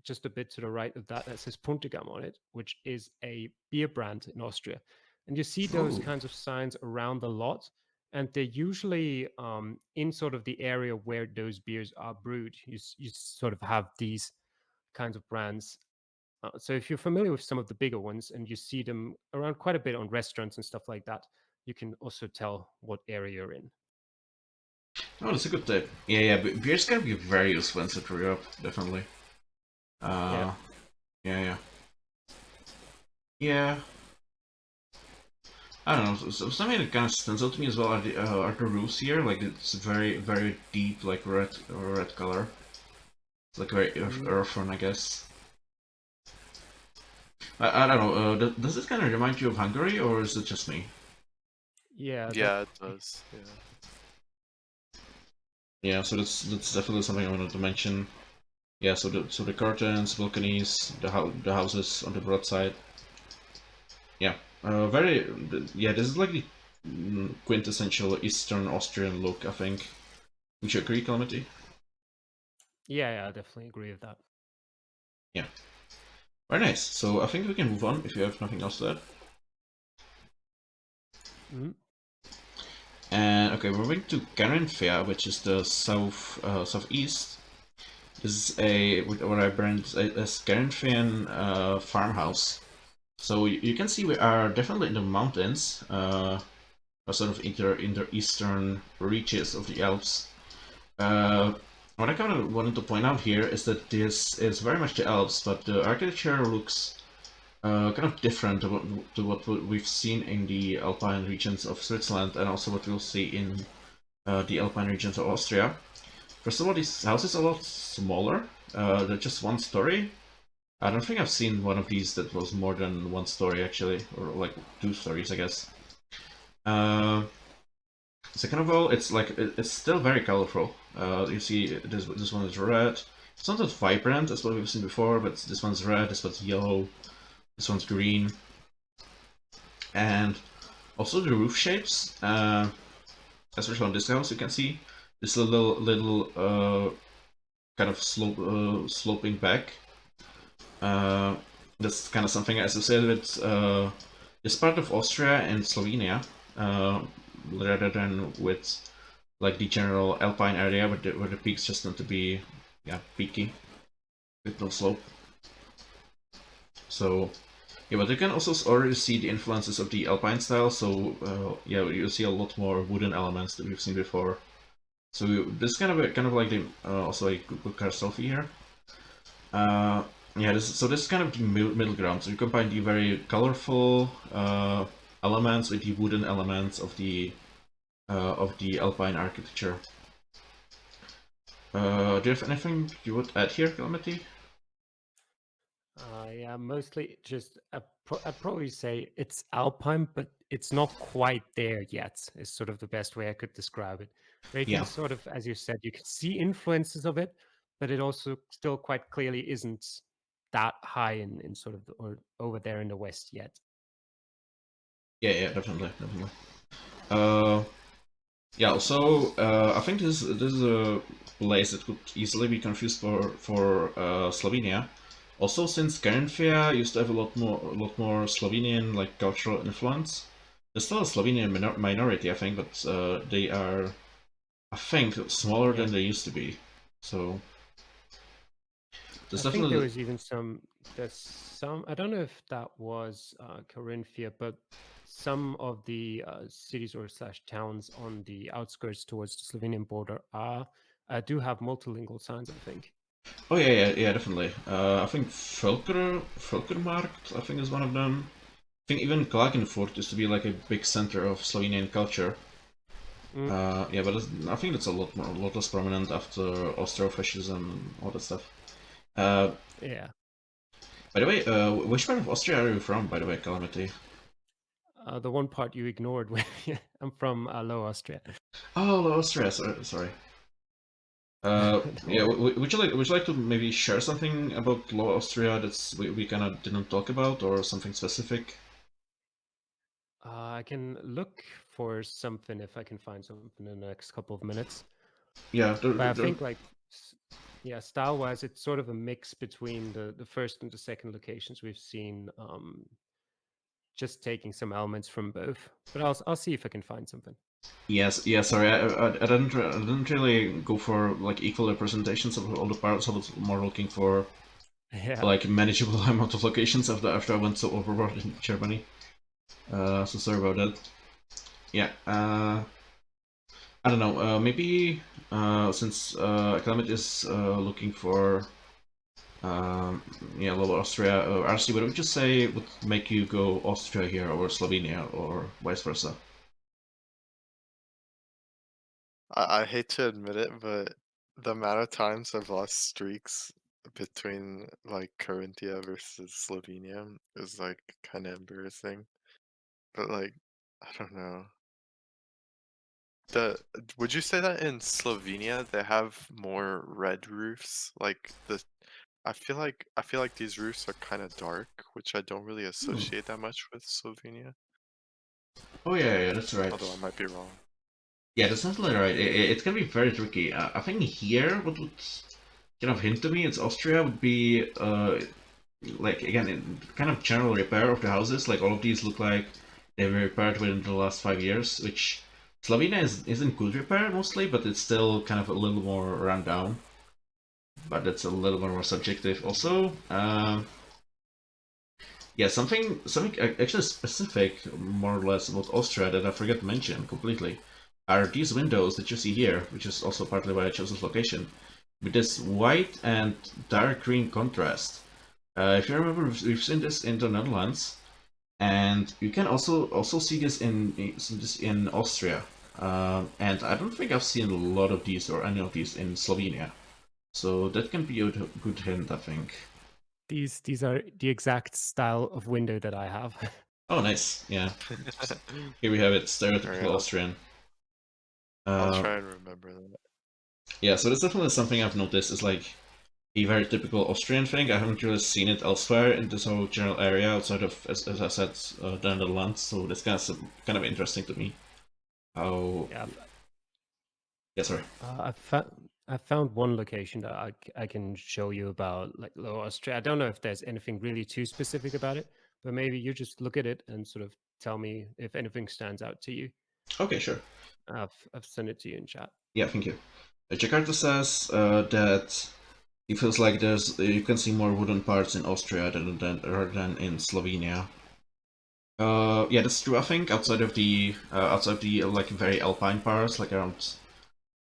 just a bit to the right of that says Puntigam on it, which is a beer brand in Austria. And you see those kinds of signs around the lot, and they're usually in sort of the area where those beers are brewed. You sort of have these kinds of brands. So if you're familiar with some of the bigger ones and you see them around quite a bit on restaurants and stuff like that, you can also tell what area you're in.
Oh, that's a good tip. Yeah. Beer's gonna be very useful in Central Europe, definitely. Yeah. I don't know. So something that kind of stands out to me as well are the roofs here. Like it's very deep, like red color. It's like very earthen, I guess. I don't know. Does this kind of remind you of Hungary, or is it just me?
Yeah.
Yeah, it does. Yeah.
Yeah. So that's definitely something I wanted to mention. Yeah. So the curtains, balconies, the houses on the broadside. Yeah. Yeah. This is like the quintessential Eastern Austrian look, I think. Would you agree, Calamity?
Yeah, I definitely agree with that.
Yeah. Very nice. So I think we can move on if you have nothing else to add. And okay, we're moving to Geneva, which is the southeast. This is what I brand as Genevian farmhouse. So you can see we are definitely in the mountains, sort of in the eastern reaches of the Alps. What I kind of wanted to point out here is that this is very much the Alps, but the architecture looks kind of different to what we've seen in the Alpine regions of Switzerland and also what we'll see in the Alpine regions of Austria. First of all, this house is a lot smaller. They're just one story. I don't think I've seen one of these that was more than one story actually, or like two stories, I guess. Second of all, it's like it's still very colorful. You see, this one is red. It's not as vibrant as what we've seen before, but this one's red. This one's yellow. This one's green. And also the roof shapes, especially on this house, you can see this little kind of sloping back. That's kind of something I associated with this part of Austria and Slovenia, rather than with like the general Alpine area where the peaks just tend to be, yeah, peaky with no slope. So yeah, but you can also already see the influences of the Alpine style. So yeah, you see a lot more wooden elements that we've seen before. So this is kind of like the also a good car selfie here. Yeah, this is kind of the middle ground. So you combine the very colorful elements with the wooden elements of the Alpine architecture. Do you have anything you would add here, Calamity?
Yeah, mostly just I'd probably say it's Alpine, but it's not quite there yet. Is sort of the best way I could describe it. Where you
Yeah.
can sort of, as you said, you can see influences of it, but it also still quite clearly isn't that high in sort of or over there in the west yet.
Yeah, definitely. Uh, yeah. Also, I think this is a place that could easily be confused for Slovenia. Also, since Carinthia used to have a lot more Slovenian like cultural influence. There's still a Slovenian minority, I think, but they are, I think, smaller
Yeah.
than they used to be. So there's
I think there
definitely.
was even there's some, I don't know if that was Carinthia, but some of the cities or slash towns on the outskirts towards the Slovenian border do have multilingual signs, I think.
Oh yeah, definitely. I think Völkermarkt, I think is one of them. I think even Klagenfurt used to be like a big center of Slovenian culture. Yeah, but I think it's a lot less prominent after Austro-fascism and all that stuff.
Yeah.
By the way, which part of Austria are you from, by the way, Calamity?
The one part you ignored, I'm from Low Austria.
Oh, Austria. Sorry. Yeah, would you like to maybe share something about Lower Austria that's we kind of didn't talk about, or something specific?
I can look for something if I can find something in the next couple of minutes.
Yeah,
But I think yeah, style-wise, it's sort of a mix between the first and the second locations we've seen. Just taking some elements from both, but I'll see if I can find something.
Yes, yeah. Sorry, I didn't really go for like equal representations of all the parts. I was more looking for
Yeah.
like manageable amount of locations after I went so overboard in Germany. So sorry about that. Yeah. I don't know. Maybe since Clement is looking for yeah, Lower Austria, RC, what would you say would make you go Austria here or Slovenia or vice versa?
I hate to admit it, but the amount of times I've lost streaks between like Carinthia versus Slovenia is like kind of embarrassing. But like, I don't know. Would you say that in Slovenia they have more red roofs? Like I feel like these roofs are kind of dark, which I don't really associate that much with Slovenia.
Oh yeah, that's right.
Although I might be wrong.
Yeah, that's definitely right. It can be very tricky. I think here, what would kind of hint to me, it's Austria would be like again, kind of general repair of the houses. Like all of these look like they were repaired within the last 5 years, which Slovenia is in good repair mostly, but it's still kind of a little more run down. But that's a little more subjective. Also, yeah, something actually specific, more or less, about Austria that I forgot to mention completely are these windows that you see here, which is also partly why I chose this location, with this white and dark green contrast. If you remember, we've seen this in the Netherlands, and you can also see this in Austria. And I don't think I've seen a lot of these or any of these in Slovenia. So that can be a good hint, I think.
These are the exact style of window that I have.
Oh, nice. Yeah. Here we have it, stereotypical
Alright,
Austrian.
I'll try and remember that.
Yeah, so that's definitely something I've noticed is like a very typical Austrian thing. I haven't really seen it elsewhere in this whole general area outside of, as I said, the Netherlands. So that's kind of interesting to me. How?
Yeah,
Yeah, sorry.
I found one location that I can show you about, like Lower Austria. I don't know if there's anything really too specific about it, but maybe you just look at it and sort of tell me if anything stands out to you.
Okay, sure.
I've sent it to you in chat.
Yeah, thank you. Jakarta says that he feels like you can see more wooden parts in Austria rather than in Slovenia. Yeah, that's true. I think outside of the like very alpine parts, like around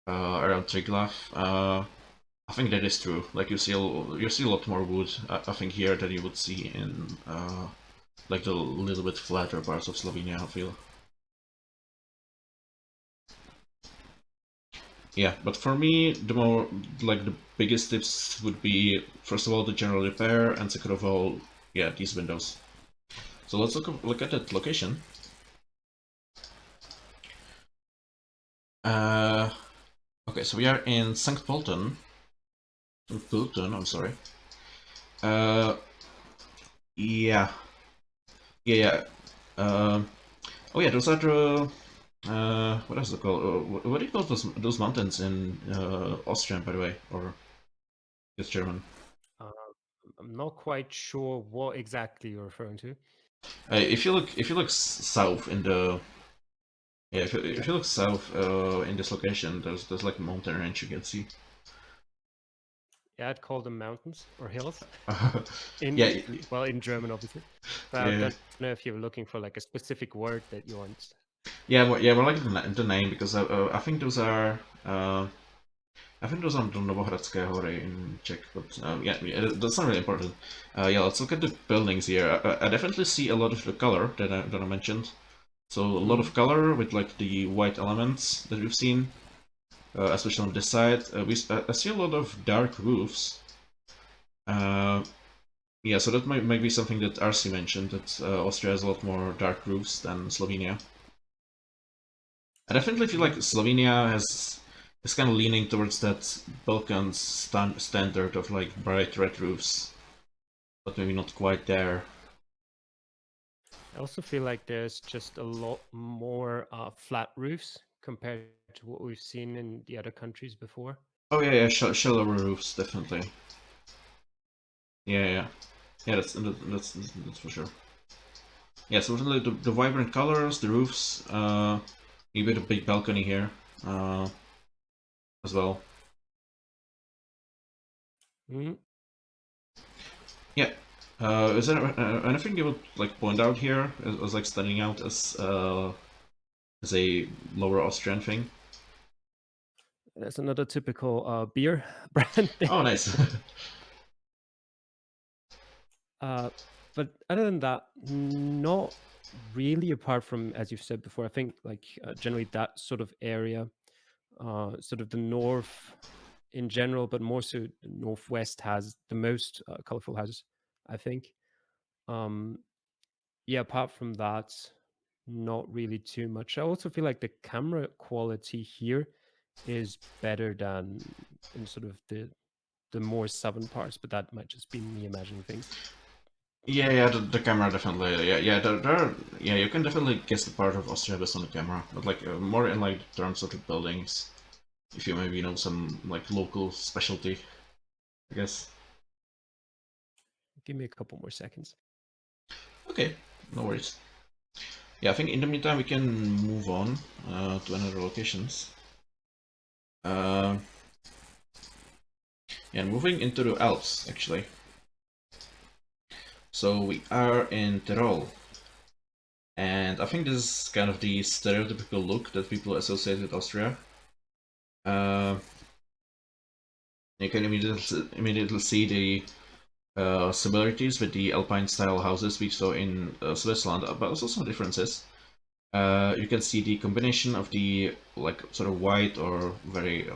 Triglav, I think that is true. Like you see a lot more wood. I think here than you would see in like the little bit flatter parts of Slovenia. I feel. Yeah, but for me, the biggest tips would be, first of all, the general repair, and second of all, yeah, these windows. So let's look at that location. Okay, so we are in St. Polten. I'm sorry. Yeah. Yeah. Oh yeah, those are the what is it called? What do you call those mountains in Austrian, by the way, or it's German?
I'm not quite sure what exactly you're referring to.
If you look south in the if you look south in this location, there's like a mountain range you can see.
Yeah, I'd call them mountains or hills.
Yeah.
Well, in German, obviously. But I don't know if you're looking for like a specific word that you want.
Yeah, we're like the name, because I think those are the Novohradské hory in Czech, but yeah, that's not really important. Yeah, let's look at the buildings here. I definitely see a lot of the color that I mentioned. So a lot of color with like the white elements that we've seen, especially on this side. I see a lot of dark roofs. Yeah, so that might be something that RC mentioned, that Austria has a lot more dark roofs than Slovenia. I definitely feel like Slovenia is kind of leaning towards that Balkans standard of like bright red roofs, but maybe not quite there.
I also feel like there's just a lot more flat roofs compared to what we've seen in the other countries before.
Oh yeah, shallower roofs, definitely. Yeah. That's for sure. Yeah, so the vibrant colors, the roofs, maybe the big balcony here, as well. Yeah. Is there anything you would like point out here as like standing out as a Lower Austrian thing?
That's another typical beer brand thing.
Oh, nice.
But other than that, not really, apart from, as you've said before, I think like generally that sort of area, sort of the north in general, but more so the northwest has the most colorful houses, I think. Yeah, apart from that, not really too much. I also feel like the camera quality here is better than in sort of the more southern parts, but that might just be me imagining things.
Yeah, the camera definitely. Yeah, you can definitely guess the part of Austria based on the camera, but like more in like terms of the buildings. If you maybe know some like local specialty, I guess.
Give me a couple more seconds.
Okay, no worries. Yeah, I think in the meantime we can move on to another locations. Yeah, moving into the Alps actually. So we are in Tyrol, and I think this is kind of the stereotypical look that people associate with Austria. You can immediately see the similarities with the Alpine style houses we saw in Switzerland, but also some differences. You can see the combination of the like sort of white or very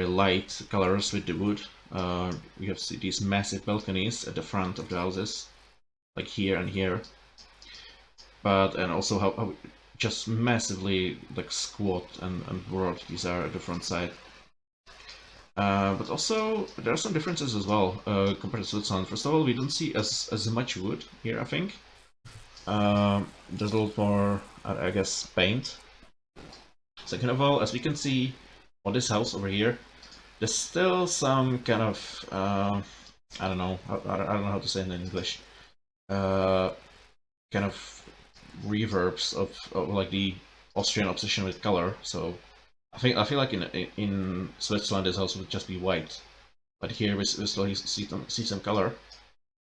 light colors with the wood. We have these massive balconies at the front of the houses, like here and here. And also how just massively like squat and broad these are at the front side. But also there are some differences as well compared to Switzerland. First of all, we don't see as much wood here, I think. There's a lot more, I guess, paint. Second of all, as we can see on this house over here, there's still some kind of I don't know, I don't know how to say it in English. Kind of reverbs of like the Austrian obsession with color. So I feel like in Switzerland this house would just be white, but here we still see some color.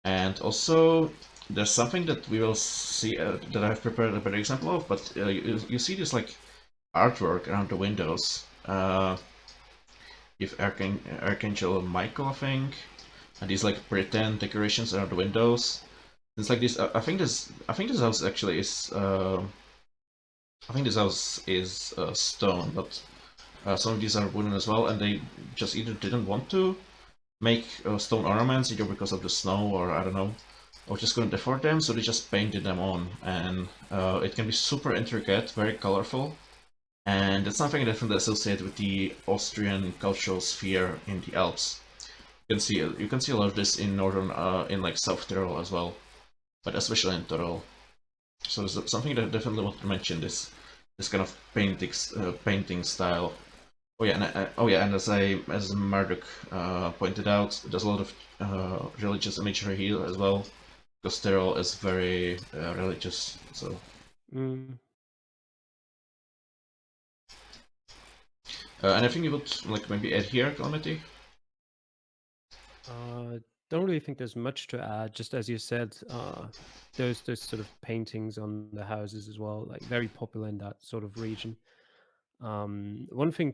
And also there's something that we will see that I've prepared a better example of, but you see this like artwork around the windows. If Archangel Michael, I think, and these like pretend decorations around the windows. It's like this. I think this house actually is. I think this house is stone, but some of these are wooden as well, and they just either didn't want to make stone ornaments either because of the snow or I don't know, or just couldn't afford them, so they just painted them on, and it can be super intricate, very colorful, and it's something definitely associated with the Austrian cultural sphere in the Alps. You can see a lot of this in northern, in like South Tyrol as well, but especially in Tyrol. So it's something that I definitely want to mention. This kind of painting style. Oh yeah, and as Marduk pointed out, there's a lot of religious imagery here as well, because Tyrol is very religious. So. Anything you would like maybe add here, Calamity?
Don't really think there's much to add. Just as you said, there's sort of paintings on the houses as well, like very popular in that sort of region. One thing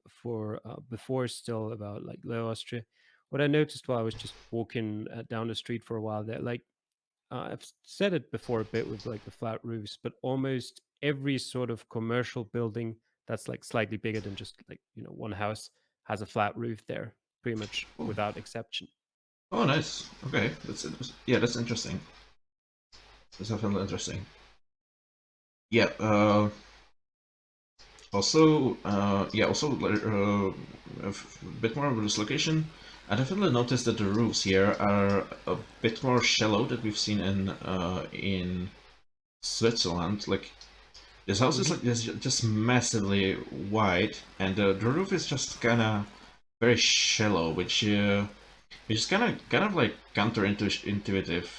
for before still about like Low Austria, what I noticed while I was just walking down the street for a while there, like I've said it before a bit with like the flat roofs, but almost every sort of commercial building that's like slightly bigger than just like one house has a flat roof there, pretty much without exception.
Oh, nice. Okay, yeah, that's interesting. That's definitely interesting. Yeah. Also, a bit more about this location. I definitely noticed that the roofs here are a bit more shallow than we've seen in Switzerland. Like this house is like just massively wide, and the roof is just kind of very shallow, which is kind of like counterintuitive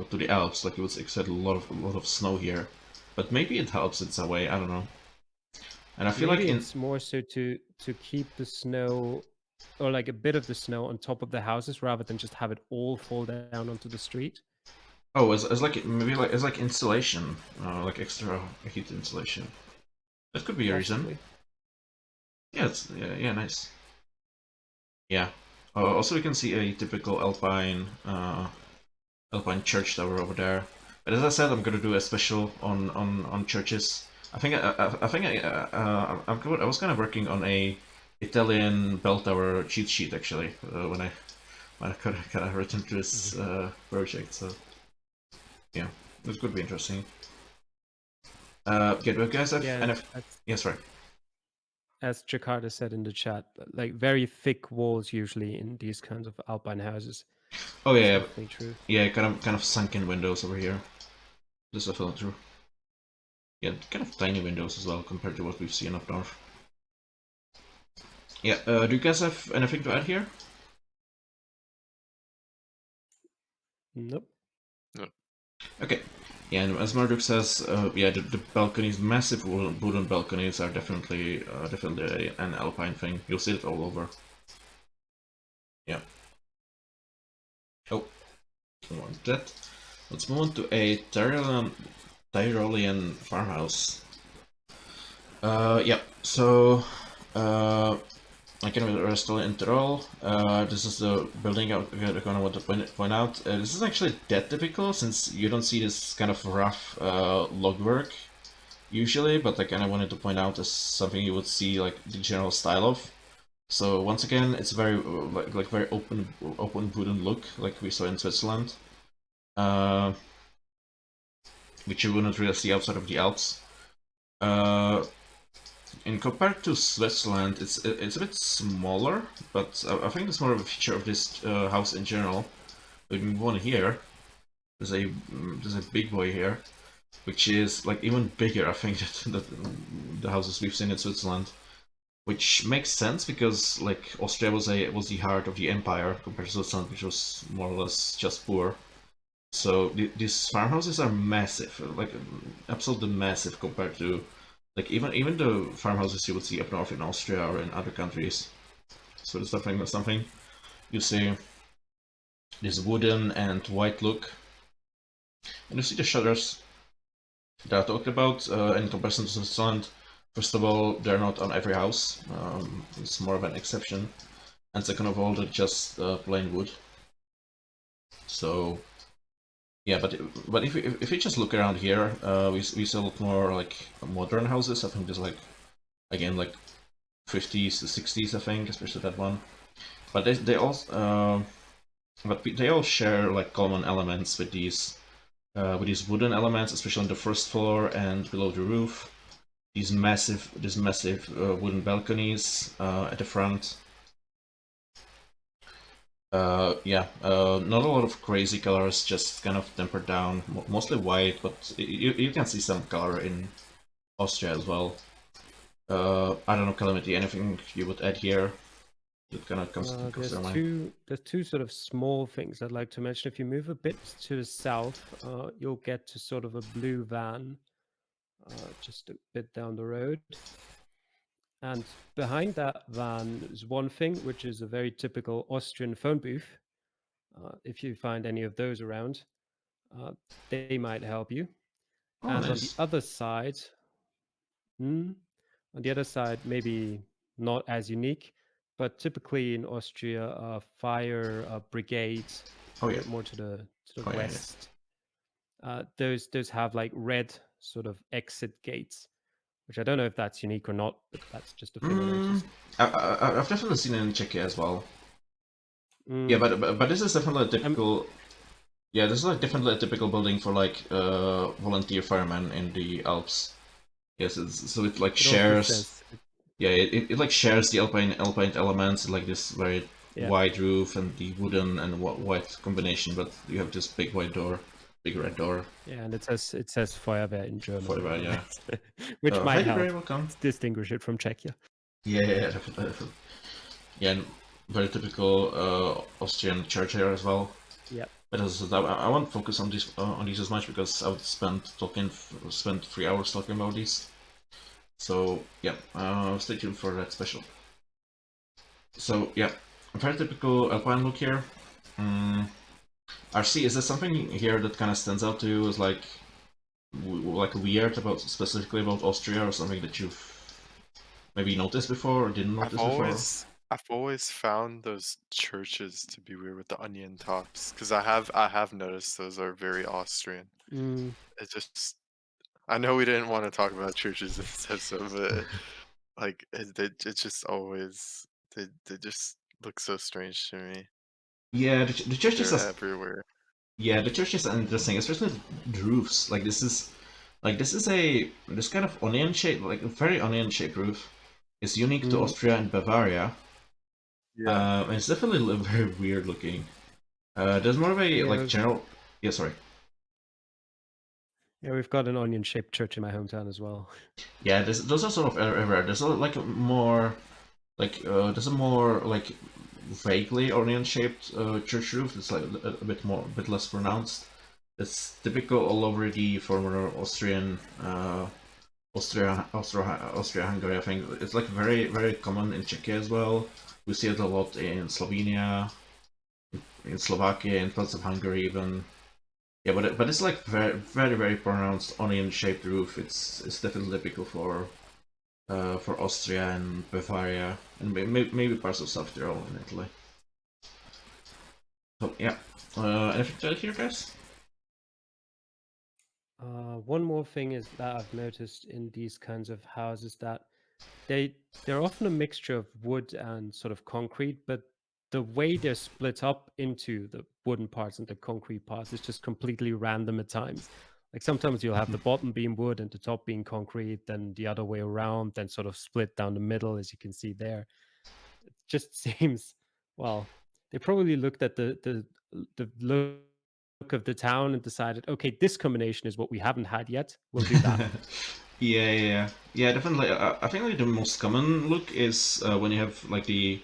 to the Alps. Like you would expect a lot of snow here, but maybe it helps in some way. I don't know. And I feel
Maybe
like
it's more so to keep the snow, or like a bit of the snow on top of the houses rather than just have it all fall down onto the street.
oh, it's like maybe like it's like insulation, like extra heat insulation. That could be a reason.
Possibly.
Yeah, yeah, nice. Yeah. Also, we can see a typical Alpine church tower over there. But as I said, I'm gonna do a special on churches. I was kind of working on a Italian bell tower cheat sheet actually when I kind of returned to this project. So yeah, this could be interesting. Yeah, do you guys have yes, right.
As Jakarta said in the chat, like very thick walls usually in these kinds of Alpine houses.
Oh yeah,
That's definitely true.
Yeah, kind of sunken windows over here. This is definitely true. Yeah, kind of tiny windows as well compared to what we've seen up north. Yeah, do you guys have anything to add here?
Nope.
No.
Okay. Yeah, and as Marduk says, yeah, the balconies, massive wooden balconies, are definitely an Alpine thing. You'll see it all over. Yeah. Oh, don't want that. Let's move on to a Tyrolean farmhouse. Yeah. So, again, we're still in Tyrol. This is the building I'm gonna want to point out. This is actually that typical since you don't see this kind of rough log work usually, but I kind of wanted to point out as something you would see like the general style of. So once again, it's very like very open wooden look like we saw in Switzerland, which you wouldn't really see outside of the Alps. in compared to Switzerland, it's a bit smaller, but I think it's more of a feature of this house in general. We move on here. There's a big boy here, which is like even bigger, I think, than the houses we've seen in Switzerland. Which makes sense because like Austria was the heart of the empire compared to Switzerland, which was more or less just poor. So these farmhouses are massive, like absolutely massive compared to like even the farmhouses you would see up north in Austria or in other countries. So there's something you see this wooden and white look, and you see the shutters that I talked about in comparison to Switzerland. First of all, they're not on every house. It's more of an exception, and second of all, they're just plain wood. So yeah, but if you just look around here, we see a lot more like modern houses. I think there's like again like 50s to 60s, I think, especially that one. But they all they all share like common elements with these wooden elements, especially on the first floor and below the roof. These massive wooden balconies at the front. Yeah, not a lot of crazy colors, just kind of tempered down, mostly white, but you can see some color in Austria as well. I don't know, Calamity, anything you would add here that kind of comes to
There's
your mind?
two sort of small things I'd like to mention. If you move a bit to the south, you'll get to sort of a blue van, just a bit down the road. And behind that van is one thing, which is a very typical Austrian phone booth. If you find any of those around, they might help you.
Oh,
And
nice.
on the other side, maybe not as unique, but typically in Austria, fire brigades,
Oh yeah.
more to the
Oh, yeah, yeah.
west. Those have like red sort of exit gates, which I don't know if that's unique or not, but that's just a thing I noticed.
I've definitely seen it in Czechia as well. Yeah, but this is definitely a typical. Yeah, this is like definitely a typical building for like volunteer firemen in the Alps. Yes, so it like shares. Yeah, it like shares the alpine elements, like this very wide roof and the wooden and white combination, but you have this big white door, big red door.
Yeah, and it says Feuerwehr in German.
Feuerwehr, yeah.
Which might help
very welcome.
distinguish it from Czechia.
Yeah, definitely. Yeah, and very typical Austrian church here as well.
Yeah.
But as I won't focus on these as much because I would spend 3 hours talking about these. So yeah, stay tuned for that special. So yeah, very typical Alpine look here. RC, is there something here that kind of stands out to you as like weird specifically about Austria, or something that you've maybe noticed before or didn't notice before?
I've always found those churches to be weird with the onion tops, because I have noticed those are very Austrian. It just, I know we didn't want to talk about churches and stuff, so but like it just always they just look so strange to me.
Yeah, the churches
They're
are
everywhere.
Yeah, the churches are interesting, especially the roofs. Like this is this kind of onion shape, like a very onion shaped roof. Is unique to Austria and Bavaria.
Yeah.
And it's definitely very weird looking. There's more of a like general. Yeah, sorry.
Yeah, we've got an onion-shaped church in my hometown as well.
Yeah, those are sort of everywhere. There's like a more like there's a more like vaguely onion-shaped church roof. It's like a bit less pronounced. It's typical all over the former Austrian Austria-Hungary. I think it's like very common in Czechia as well. We see it a lot in Slovenia, in Slovakia, in parts of Hungary even. Yeah, but it's like very pronounced onion-shaped roof. It's definitely typical for Austria and Bavaria, and maybe parts of South Tyrol in Italy. So yeah, anything to add here, guys?
One more thing is that I've noticed in these kinds of houses that they're often a mixture of wood and sort of concrete, but the way they're split up into the wooden parts and the concrete parts is just completely random at times. Like sometimes you'll have the bottom being wood and the top being concrete, then the other way around, then sort of split down the middle, as you can see there. It just seems, well, they probably looked at the look of the town and decided, okay, this combination is what we haven't had yet. We'll do that.
Yeah, definitely. I think like the most common look is when you have like either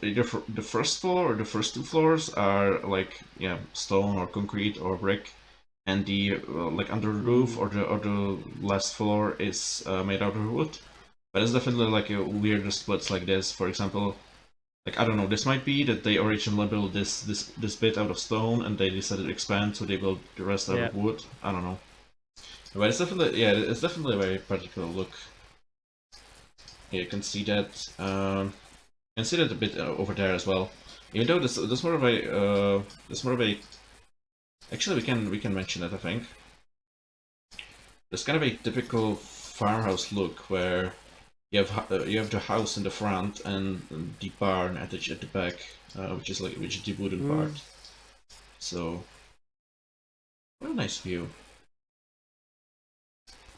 the first floor or the first two floors are like stone or concrete or brick, and the like under the roof or the last floor is made out of wood. But it's definitely like a weirder splits like this. For example, like I don't know, this might be that they originally built this bit out of stone and they decided to expand, so they built the rest out of wood. I don't know. But it's definitely a very particular look. Yeah, you can see that. You can see that a bit over there as well. Even though this more of a actually we can mention that, I think. It's kind of a typical farmhouse look where you have the house in the front and the barn at the back, which is the wooden part. So, what a nice view.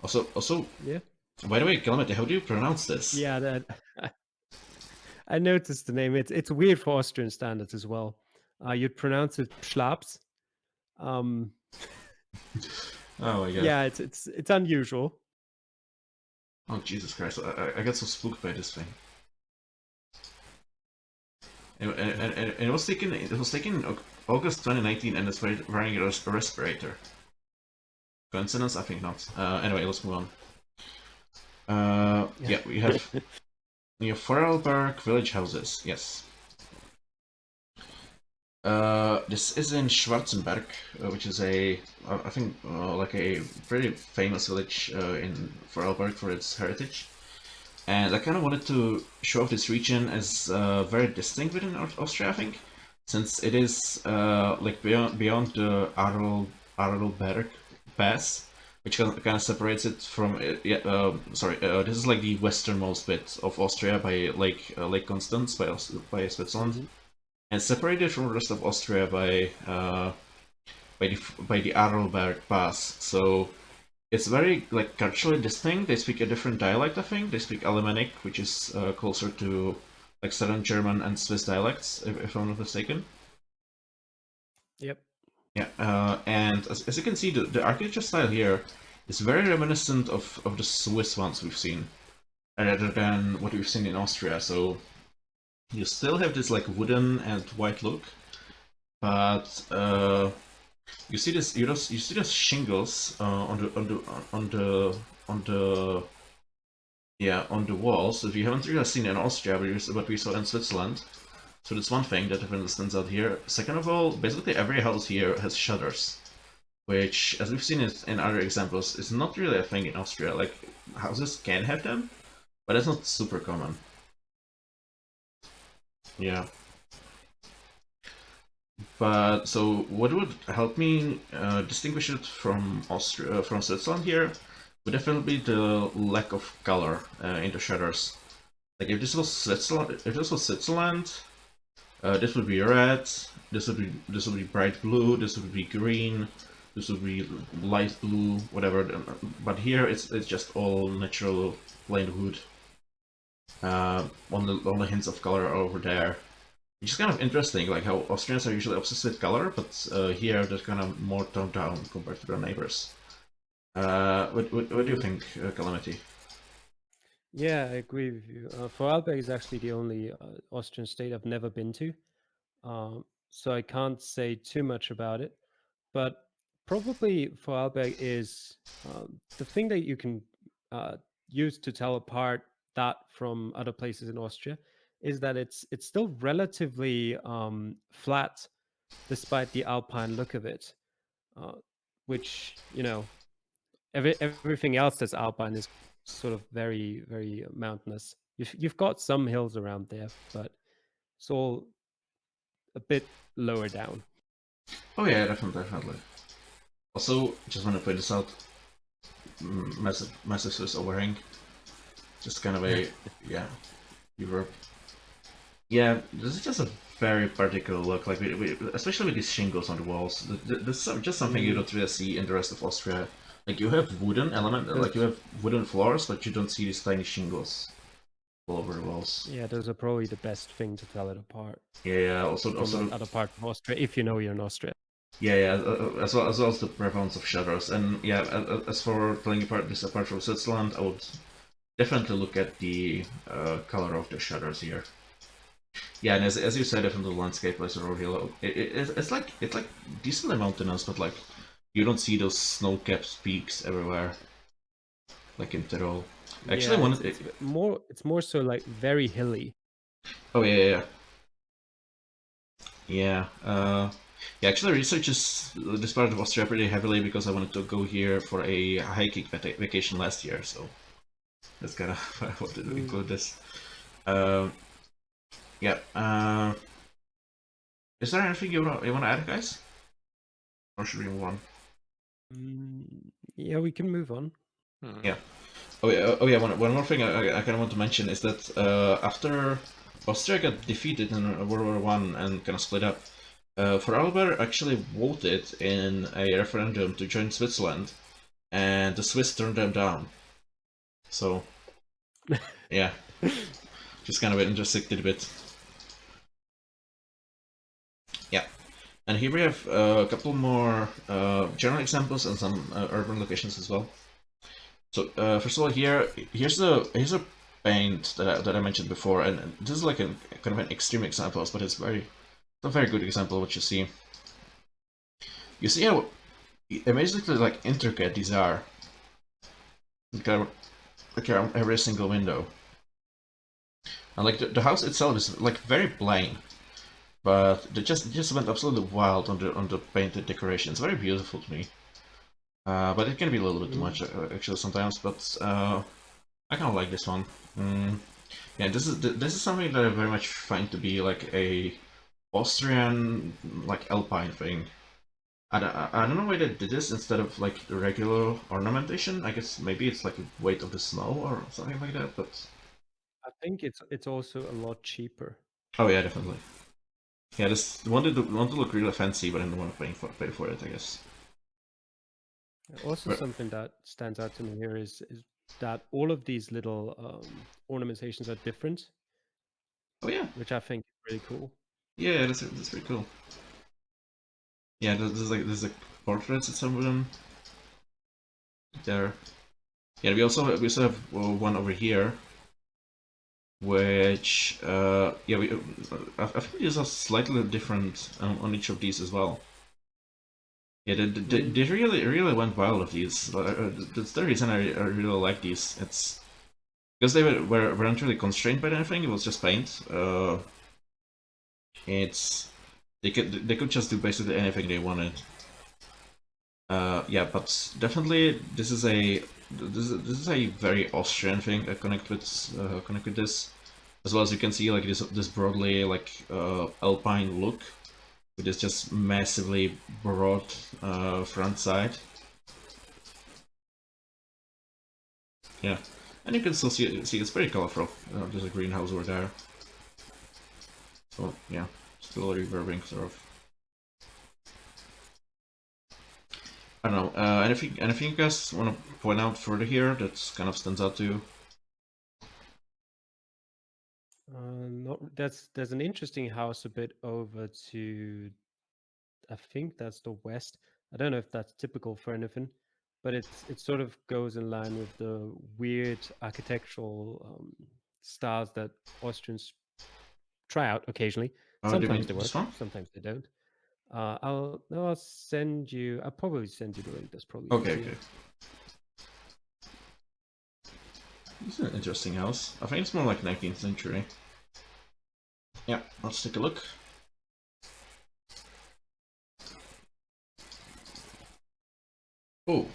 Also,
yeah.
By the way, Calamity, how do you pronounce this?
Yeah, that I noticed the name. It's weird for Austrian standards as well. You'd pronounce it Schlaps.
Oh my god.
Yeah, it's unusual.
Oh Jesus Christ! I got so spooked by this thing. And it was taken August 2019, and it's wearing a respirator. Coincidence? I think not. Anyway, let's move on. Yeah, we have Vorarlberg village houses. Yes. This is in Schwarzenberg, which is I think like a pretty famous village in Vorarlberg for its heritage. And I kind of wanted to show off this region as very distinct within Austria, I think, since it is like beyond the Arlberg Pass, which kind of separates it from. This is like the westernmost bit of Austria by Lake Constance by Switzerland, and separated from the rest of Austria by the Arlberg Pass. So it's very like culturally distinct. They speak a different dialect, I think. They speak Alemannic, which is closer to like Southern German and Swiss dialects, if I'm not mistaken.
Yep.
Yeah, and as you can see, the architecture style here is very reminiscent of the Swiss ones we've seen, rather than what we've seen in Austria. So you still have this like wooden and white look, but you see this shingles on the walls that we haven't really seen in Austria, but we saw in Switzerland. So that's one thing that definitely stands out here. Second of all, basically every house here has shutters, which, as we've seen in other examples, is not really a thing in Austria. Like, houses can have them, but it's not super common. Yeah. But so what would help me distinguish it from Switzerland here would definitely be the lack of color in the shutters. Like if this was Switzerland, this would be red. This would be bright blue. This would be green. This would be light blue, whatever. But here it's just all natural plain wood. Only hints of color are over there. Which is kind of interesting, like how Austrians are usually obsessed with color, but here they're kind of more toned down compared to their neighbors. What do you think, Calamity?
Yeah, I agree with you. Vorarlberg is actually the only Austrian state I've never been to, so I can't say too much about it. But probably Vorarlberg is the thing that you can use to tell apart that from other places in Austria is that it's still relatively flat, despite the alpine look of it, which everything else that's alpine is sort of very, very mountainous. You've got some hills around there, but it's all a bit lower down.
Oh yeah, definitely. Also, just want to point this out, massive Swiss overhang. Just kind of a reverb. Yeah, this is just a very particular look, like especially with these shingles on the walls. There's just something you don't really see in the rest of Austria. Like you have wooden element, like you have wooden floors, but you don't see these tiny shingles all over the walls.
Yeah, those are probably the best thing to tell it apart
Yeah.
from other parts of Austria, if you know you're in Austria.
Yeah, as well as the prevalence of shutters, and yeah, as for telling this apart from Switzerland, I would definitely look at the color of the shutters here. Yeah, and as you said, definitely the landscape is really low. It's like decently mountainous, but like you don't see those snow-capped peaks everywhere, like in Tyrol. Actually,
yeah, it's more so like very hilly.
Oh yeah. Yeah. Yeah, actually, I researched this part of Austria pretty heavily because I wanted to go here for a hiking vacation last year, so that's kind of why I wanted to include this. Yeah. Is there anything you want to add, guys? Or should we move on?
Yeah, we can move on.
Yeah. Oh yeah. One more thing I kind of want to mention is that after Austria got defeated in World War One and kind of split up, Vorarlberg actually voted in a referendum to join Switzerland, and the Swiss turned them down. So, yeah, just kind of an interesting tidbit. Yeah, and here we have a couple more general examples and some urban locations as well. So first of all, here's a paint that I mentioned before, and this is like a kind of an extreme example, but it's a very good example of what you see. You see how amazingly like intricate these are. Like every single window. And like the house itself is like very plain, but they just went absolutely wild on the painted decoration. It's very beautiful to me. But it can be a little bit too much actually sometimes. But I kind of like this one. Yeah, this is something that I very much find to be like a Austrian like Alpine thing. I don't know why they did this instead of like the regular ornamentation. I guess maybe it's like a weight of the snow or something like that. But
I think it's also a lot cheaper.
oh yeah, definitely. Yeah, just wanted to look really fancy, but I didn't want to pay for it. I guess.
Also, something that stands out to me here is that all of these little ornamentations are different.
Oh yeah.
Which I think is really cool.
Yeah, that's pretty cool. Yeah, there's like portraits at some of them. There. Yeah, we also have one over here, which yeah I think these are slightly different on each of these as well. Yeah, they really went wild with these. That's the reason I really like these. It's because they weren't really constrained by anything. It was just paint. They could just do basically anything they wanted. Yeah, but definitely this is a very Austrian thing. I connect with this, as well as you can see like this broadly like Alpine look, with this just massively broad front side. Yeah, and you can still see it's very colorful. There's a greenhouse over there. So yeah, still reverbing sort of. I don't know. Anything you guys want to point out further here that kind of stands out to you?
There's an interesting house a bit over to, I think that's the west. I don't know if that's typical for anything, but it sort of goes in line with the weird architectural styles that Austrians try out occasionally. Sometimes they work, sometimes they don't. I'll send you. I'll probably send you the link. That's probably
okay.
easier.
Okay. This is an interesting house. I think it's more like 19th century. Yeah, let's take a look. Oh,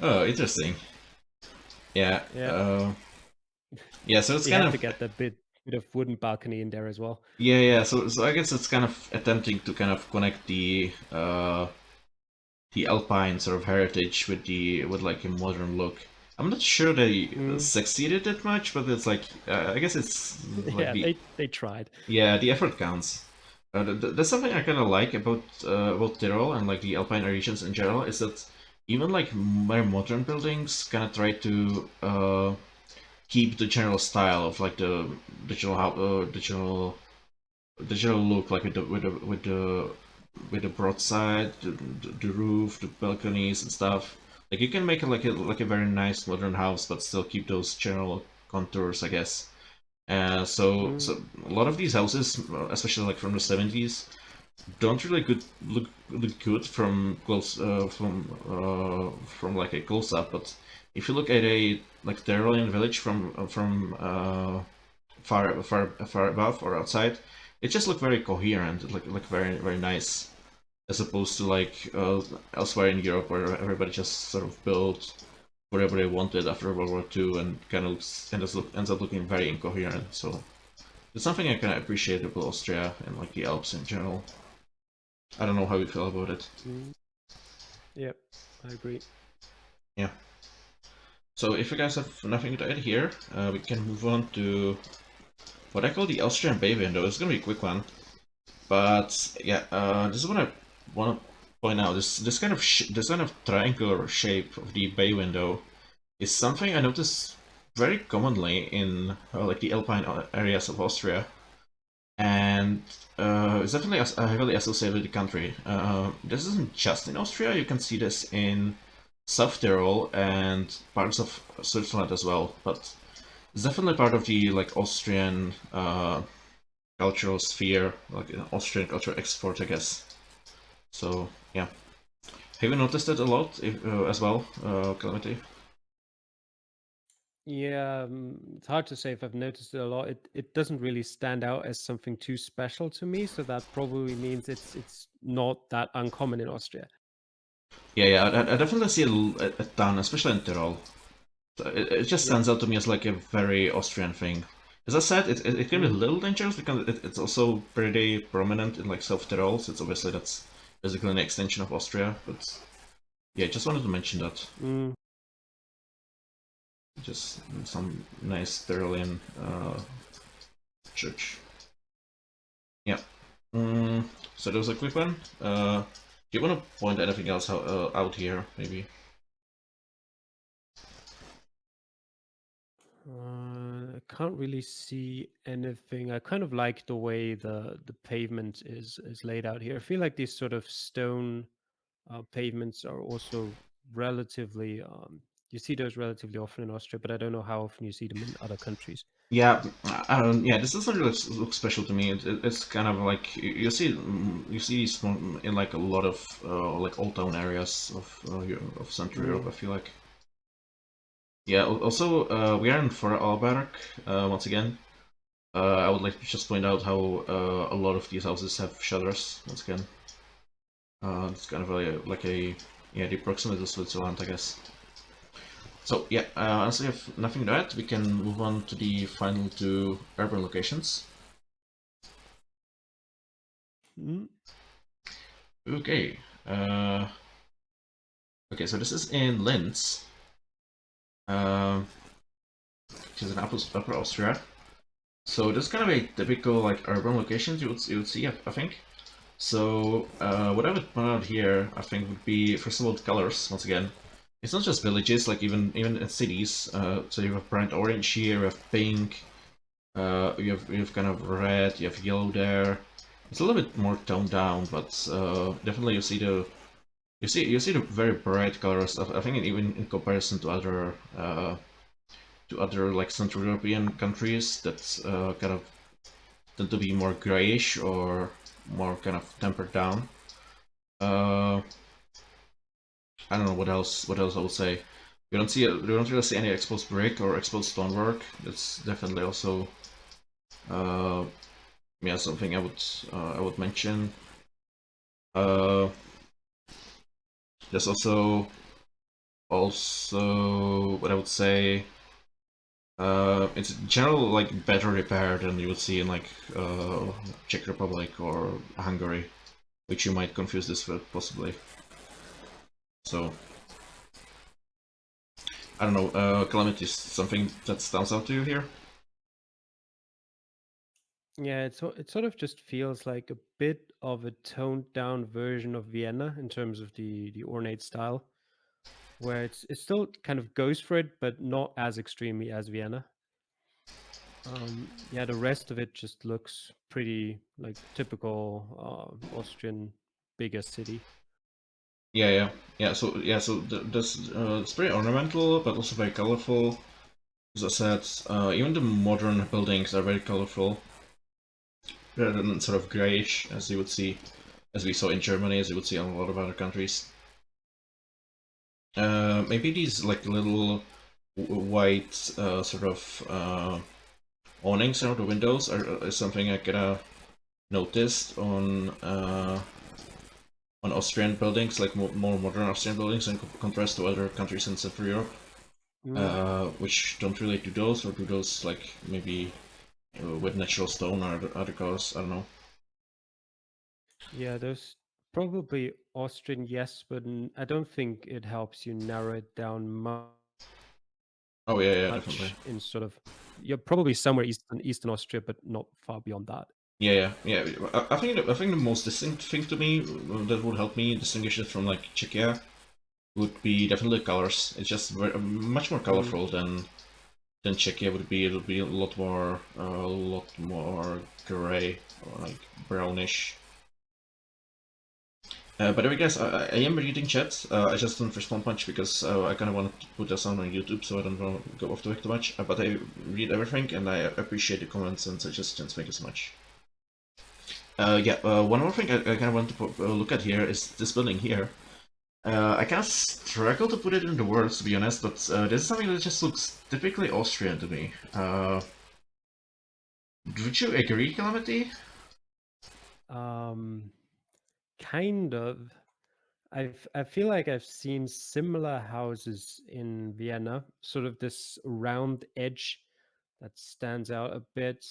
oh, interesting. Yeah.
Yeah.
Yeah. So it's
you
kind
have
of
to get that bit of wooden balcony in there as well.
Yeah. So I guess it's kind of attempting to kind of connect the Alpine sort of heritage with like a modern look. I'm not sure they
Mm.
succeeded that much, but it's like I guess it's like
Yeah,
the
they tried.
the effort counts. That's something I kind of like about Tyrol and like the Alpine regions in general is that even like very modern buildings kind of try to keep the general style of like the general look, like with the broadside, the roof, the balconies and stuff. Like you can make it like a very nice modern house, but still keep those general contours, I guess. So a lot of these houses, especially like from the 70s, don't really look good from like a close up. But if you look at a like Terrarium village from far above or outside, it just looked very coherent, like very nice, as opposed to like elsewhere in Europe where everybody just sort of built whatever they wanted after World War II and kind of ends up looking very incoherent. So it's something I kind of appreciate about Austria and like the Alps in general. I don't know how you feel about it.
Mm. Yep, I agree.
Yeah. So if you guys have nothing to add here, we can move on to what I call the Austrian bay window. It's gonna be a quick one, but yeah, this is what I want to point out. This kind of triangular shape of the bay window is something I notice very commonly in like the Alpine areas of Austria, and it's definitely heavily associated with the country. This isn't just in Austria. You can see this in South Tyrol and parts of Switzerland as well, but it's definitely part of the like Austrian cultural sphere, like an Austrian cultural export, I guess. So yeah, have you noticed it a lot as well, Calamity?
Yeah, it's hard to say if I've noticed it a lot. It doesn't really stand out as something too special to me, so that probably means it's not that uncommon in Austria.
Yeah, I definitely see a ton, especially in Tyrol. So it just
Yeah.
stands out to me as like a very Austrian thing. As I said, it can be a little dangerous because it's also pretty prominent in like South Tyrol, so it's obviously that's basically an extension of Austria. But yeah, just wanted to mention that.
Mm.
Just some nice Tyrolean church. Yeah. So that was a quick one. Do you want to point anything else out here, maybe?
I can't really see anything. I kind of like the way the pavement is laid out here. I feel like these sort of stone pavements are also relatively you see those relatively often in Austria, but I don't know how often you see them in other countries.
Yeah, yeah. This doesn't really look special to me. It's kind of like you see these in like a lot of like old town areas of Central Europe. I feel like. Yeah. Also, we are in Vorarlberg once again. I would like to just point out how a lot of these houses have shutters. Once again, it's kind of like a yeah the proximity to Switzerland, I guess. So yeah, as we have nothing to add, we can move on to the final two urban locations.
Mm.
Okay. Okay, so this is in Linz, which is in Upper Austria. So this is kind of a typical like urban location you would see, I think. So what I would point out here, I think, would be first of all the colors. Once again, it's not just villages, like even in cities. So you have bright orange here, you have pink, you have kind of red, you have yellow there. It's a little bit more toned down, but definitely you see the very bright colors. I think even in comparison to other like Central European countries that kind of tend to be more grayish or more kind of tempered down. I don't know what else. What else I would say. You don't really see any exposed brick or exposed stonework. That's definitely also yeah something I would mention. Uh, there's also what I would say. It's in general like better repaired than you would see in like Czech Republic or Hungary, which you might confuse this with possibly. So I don't know, Calamity, is something that stands out to you here?
Yeah, it sort of just feels like a bit of a toned down version of Vienna in terms of the ornate style, where it still kind of goes for it, but not as extremely as Vienna. Yeah, the rest of it just looks pretty like typical Austrian bigger city.
Yeah. So this it's very ornamental, but also very colorful. As I said, even the modern buildings are very colorful, rather than sort of grayish, as you would see, as we saw in Germany, as you would see in a lot of other countries. Maybe these like little white sort of awnings around the windows is something I kinda noticed on Austrian buildings, like more modern Austrian buildings, in contrast to other countries in Central Europe, which don't really do those, or do those like maybe with natural stone or other colors. I don't know.
Yeah, there's probably Austrian, yes, but I don't think it helps you narrow it down
Oh yeah, definitely.
much in sort of you're probably somewhere Eastern Austria, but not far beyond that.
Yeah. I think the most distinct thing to me that would help me distinguish it from like Czechia would be definitely colors. It's just much more colorful than Czechia would be. It would be a lot more gray or like brownish. By the way, guys, I am reading chat. I just don't respond much because I kind of want to put this on YouTube, so I don't want to go off topic too much. But I read everything, and I appreciate the comments and suggestions. Thank you so much. One more thing I kind of want to look at here is this building here. I kind of struggle to put it into words, to be honest, but this is something that just looks typically Austrian to me. Would you agree, Calamity?
Kind of. I feel like I've seen similar houses in Vienna, sort of this round edge that stands out a bit,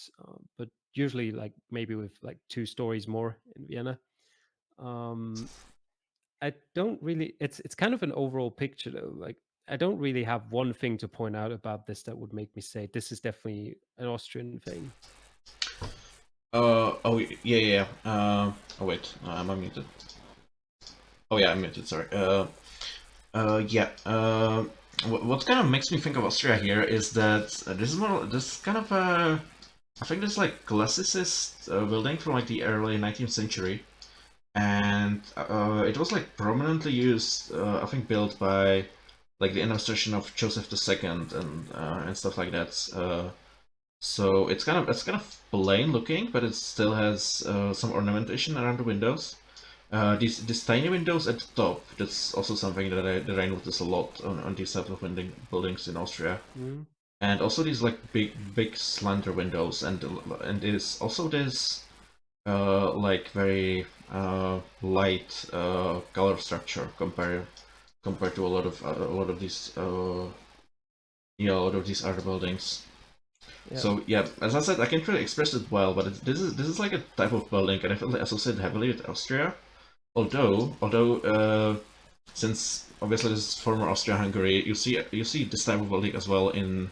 but usually like maybe with like 2 stories more in Vienna. Um, I don't really. It's kind of an overall picture though. Like I don't really have one thing to point out about this that would make me say this is definitely an Austrian thing.
Oh, yeah. Oh, wait, I'm unmuted. Oh, yeah, I'm muted, sorry. Yeah. What kind of makes me think of Austria here is that this kind of I think this like classicist building from like the early 19th century, and it was like prominently used. I think built by like the administration of Joseph II and stuff like that. So it's kind of plain looking, but it still has some ornamentation around the windows. These tiny windows at the top. That's also something that I notice a lot on these type of buildings in Austria. And also these like big slender windows, and there's also this like very light color structure compared to a lot of these other buildings.
Yeah.
So yeah, as I said, I can't really express it well, but this is like a type of building, and I feel associated heavily with Austria. Although, since obviously this is former Austria-Hungary, you see this type of building as well in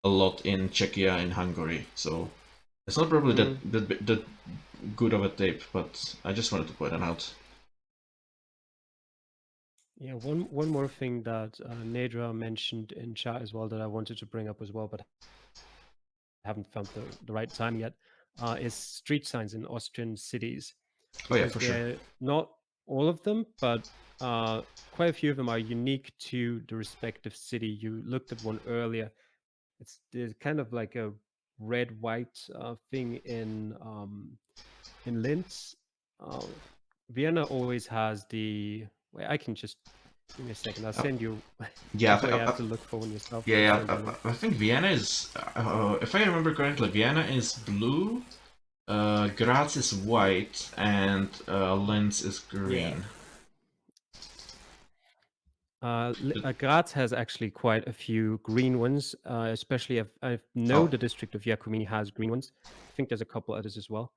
a lot in Czechia and Hungary. So it's not probably that good of a tape, but I just wanted to point it out.
Yeah, one more thing that Nedra mentioned in chat as well that I wanted to bring up as well, but haven't found the right time yet, is street signs in Austrian cities.
Oh yeah,
Because
for sure.
they're not all of them, but quite a few of them are unique to the respective city. You looked at one earlier. There's kind of like a red-white thing in Linz. Vienna always has the. Wait, I can just give me a second. I'll send you.
Yeah,
You have to look for one yourself. I'll
yeah.
send you a link.
I think Vienna is, if I remember correctly, Vienna is blue, Graz is white, and Linz is green.
Graz has actually quite a few green ones, especially I know the district of Jakumi has green ones. I think there's a couple others as well.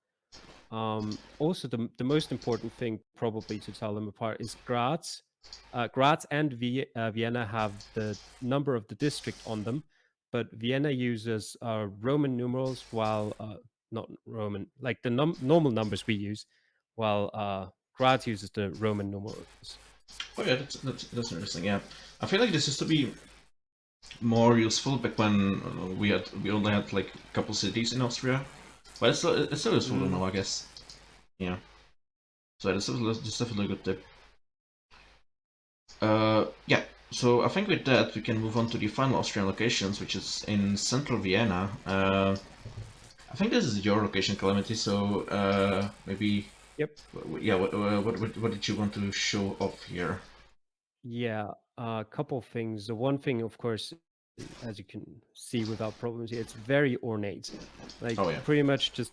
Also, the most important thing probably to tell them apart is Graz Graz and Vienna have the number of the district on them, but Vienna uses Roman numerals, while not Roman, like the normal numbers we use, while Graz uses the Roman numerals.
Oh yeah, that's interesting. Yeah, I feel like this used to be more useful back when we only had like a couple cities in Austria, but it's still useful to know, I guess. Yeah. So that's definitely a good tip. Yeah. So I think with that we can move on to the final Austrian locations, which is in central Vienna. I think this is your location, Calamity. So maybe.
Yep.
Yeah. What did you want to show off here?
Yeah, a couple of things. The one thing, of course, as you can see without problems here, it's very ornate. Like
Oh yeah.
pretty much just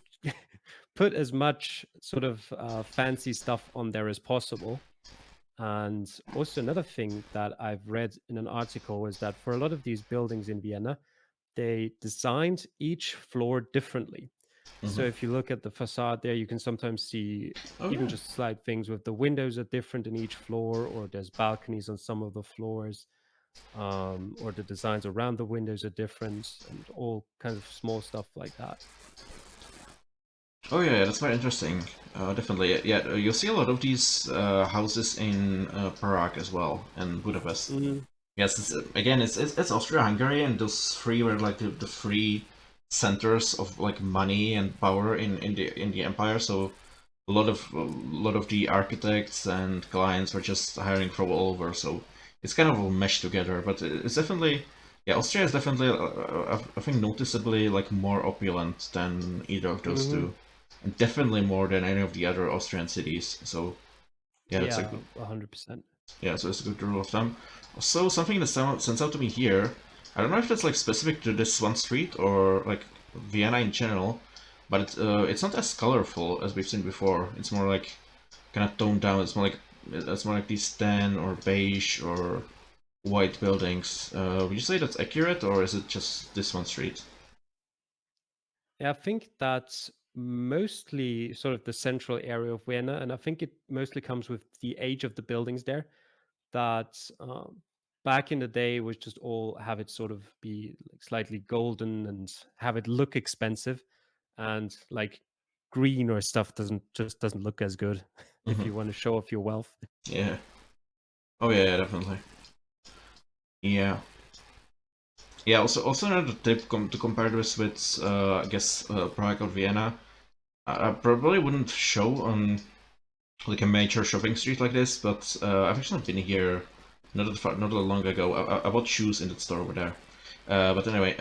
put as much sort of fancy stuff on there as possible. And also another thing that I've read in an article is that for a lot of these buildings in Vienna, they designed each floor differently. So if you look at the facade there, you can sometimes see
Oh,
even
yeah.
just slight things with the windows are different in each floor, or there's balconies on some of the floors, or the designs around the windows are different, and all kinds of small stuff like that.
Oh yeah, that's very interesting. Definitely, yeah. You'll see a lot of these houses in Prague as well, and Budapest. Yes, again, it's Austria-Hungary, and those three were like the three centers of like money and power in the empire. So a lot of the architects and clients were just hiring from all over. So it's kind of all meshed together. But it's definitely, yeah, Austria is definitely, I think, noticeably like more opulent than either of those two, and definitely more than any of the other Austrian cities. So yeah, that's
Yeah,
like
100%.
yeah, so it's a good rule of thumb. Also, something that stands out to me here, I don't know if that's like specific to this one street or like Vienna in general, but it's not as colorful as we've seen before. It's more like kind of toned down. It's more like these tan or beige or white buildings. Would you say that's accurate, or is it just this one street?
Yeah, I think that's mostly sort of the central area of Vienna, and I think it mostly comes with the age of the buildings there. That back in the day was just all have it sort of be like slightly golden and have it look expensive, and like green or stuff doesn't look as good if
Hmm.
you want to show off your wealth.
Yeah. Oh yeah, definitely. Yeah. Yeah. Also another tip to compare this with, I guess, Prague or Vienna. I probably wouldn't show on like a major shopping street like this, but I've actually been here not that long ago. I bought shoes in that store over there. But anyway,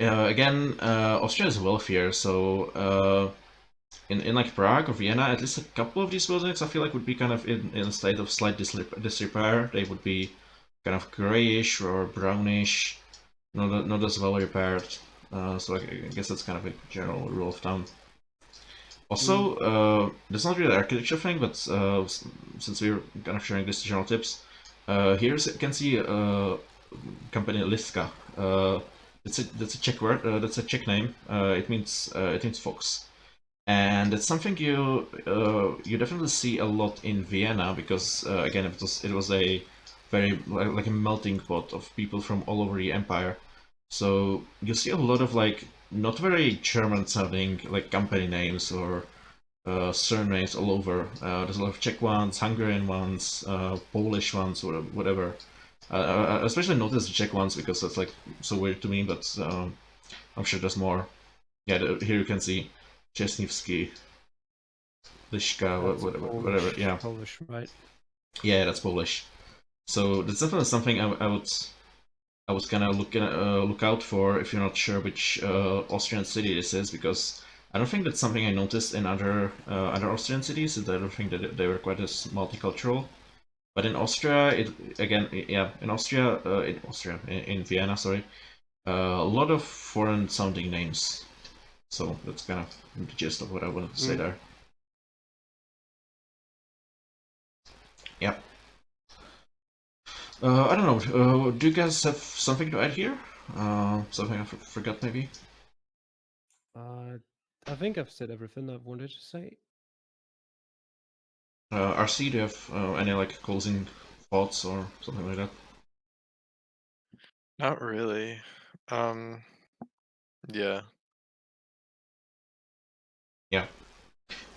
again, Austria is wealthier, so in like Prague or Vienna, at least a couple of these buildings I feel like would be kind of in a state of slight disrepair. They would be kind of grayish or brownish, not as well repaired. So I guess that's kind of a general rule of thumb. Also, that's not really an architecture thing, but since we're kind of sharing these general tips, here you can see company Liska. That's a Czech word. That's a Czech name. It means fox, and it's something you definitely see a lot in Vienna because again it was a very like a melting pot of people from all over the empire. So you see a lot of like not very German sounding like company names or surnames all over. There's a lot of Czech ones, Hungarian ones, Polish ones, or whatever. I especially notice the Czech ones because that's like so weird to me, but I'm sure there's more. Yeah, here you can see Czesnivsky, Liszka,
That's
whatever. Yeah,
Polish, right?
yeah, that's Polish. So that's definitely something I would kind of look out for if you're not sure which Austrian city this is, because I don't think that's something I noticed in other Austrian cities. I don't think that they were quite as multicultural. But in Austria, in Vienna, sorry, a lot of foreign sounding names. So that's kind of the gist of what I wanted to say there. Yeah. I don't know. Do you guys have something to add here? Something I forgot maybe?
I think I've said everything I wanted to say.
RC, do you have any like closing thoughts or something like that?
Not really. Yeah.
Yeah.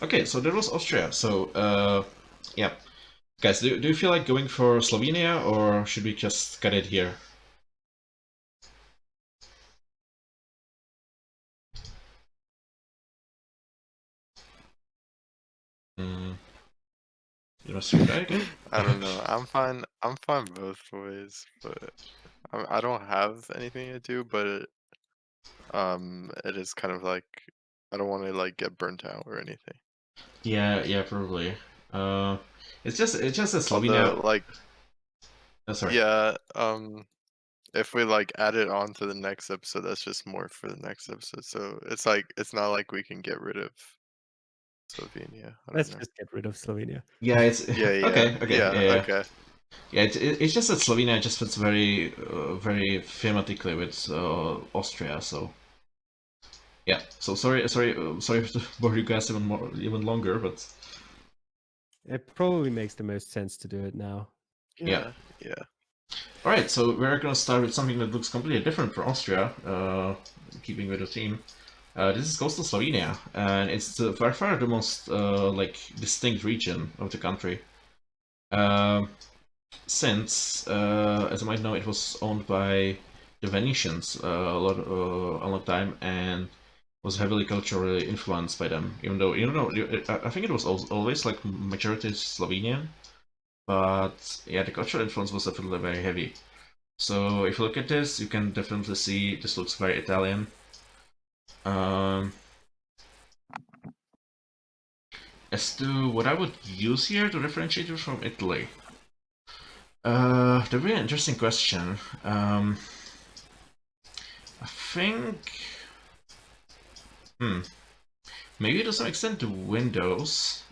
Okay, so that was Austria. So yeah, guys, do you feel like going for Slovenia or should we just cut it here? Mm. You want to try again?
I don't know. I'm fine. I'm fine both ways, but I don't have anything to do. But it is kind of like I don't want to like get burnt out or anything.
Yeah, probably. Uh, it's just that
Although,
Slovenia.
like,
Sorry.
yeah, if we like add it on to the next episode, that's just more for the next episode. So it's like it's not like we can get rid of Slovenia. I
Let's
don't know.
just get rid of Slovenia.
Yeah, it's
Yeah,
okay. Yeah.
okay.
Yeah, it's just that Slovenia just fits very thematically with Austria. So yeah. So sorry to bore you guys even longer, but
It probably makes the most sense to do it now.
yeah.
Yeah.
All right. So we're gonna start with something that looks completely different from Austria. Keeping with the theme. This is coastal Slovenia, and it's by far the most like distinct region of the country. Since, as you might know, it was owned by the Venetians a long time, and was heavily culturally influenced by them. Even though I think it was always like majority Slovenian, but yeah, the cultural influence was definitely very heavy. So if you look at this, you can definitely see this looks very Italian. Um, as to what I would use here to differentiate it from Italy. That's a really interesting question. I think, maybe to some extent the windows,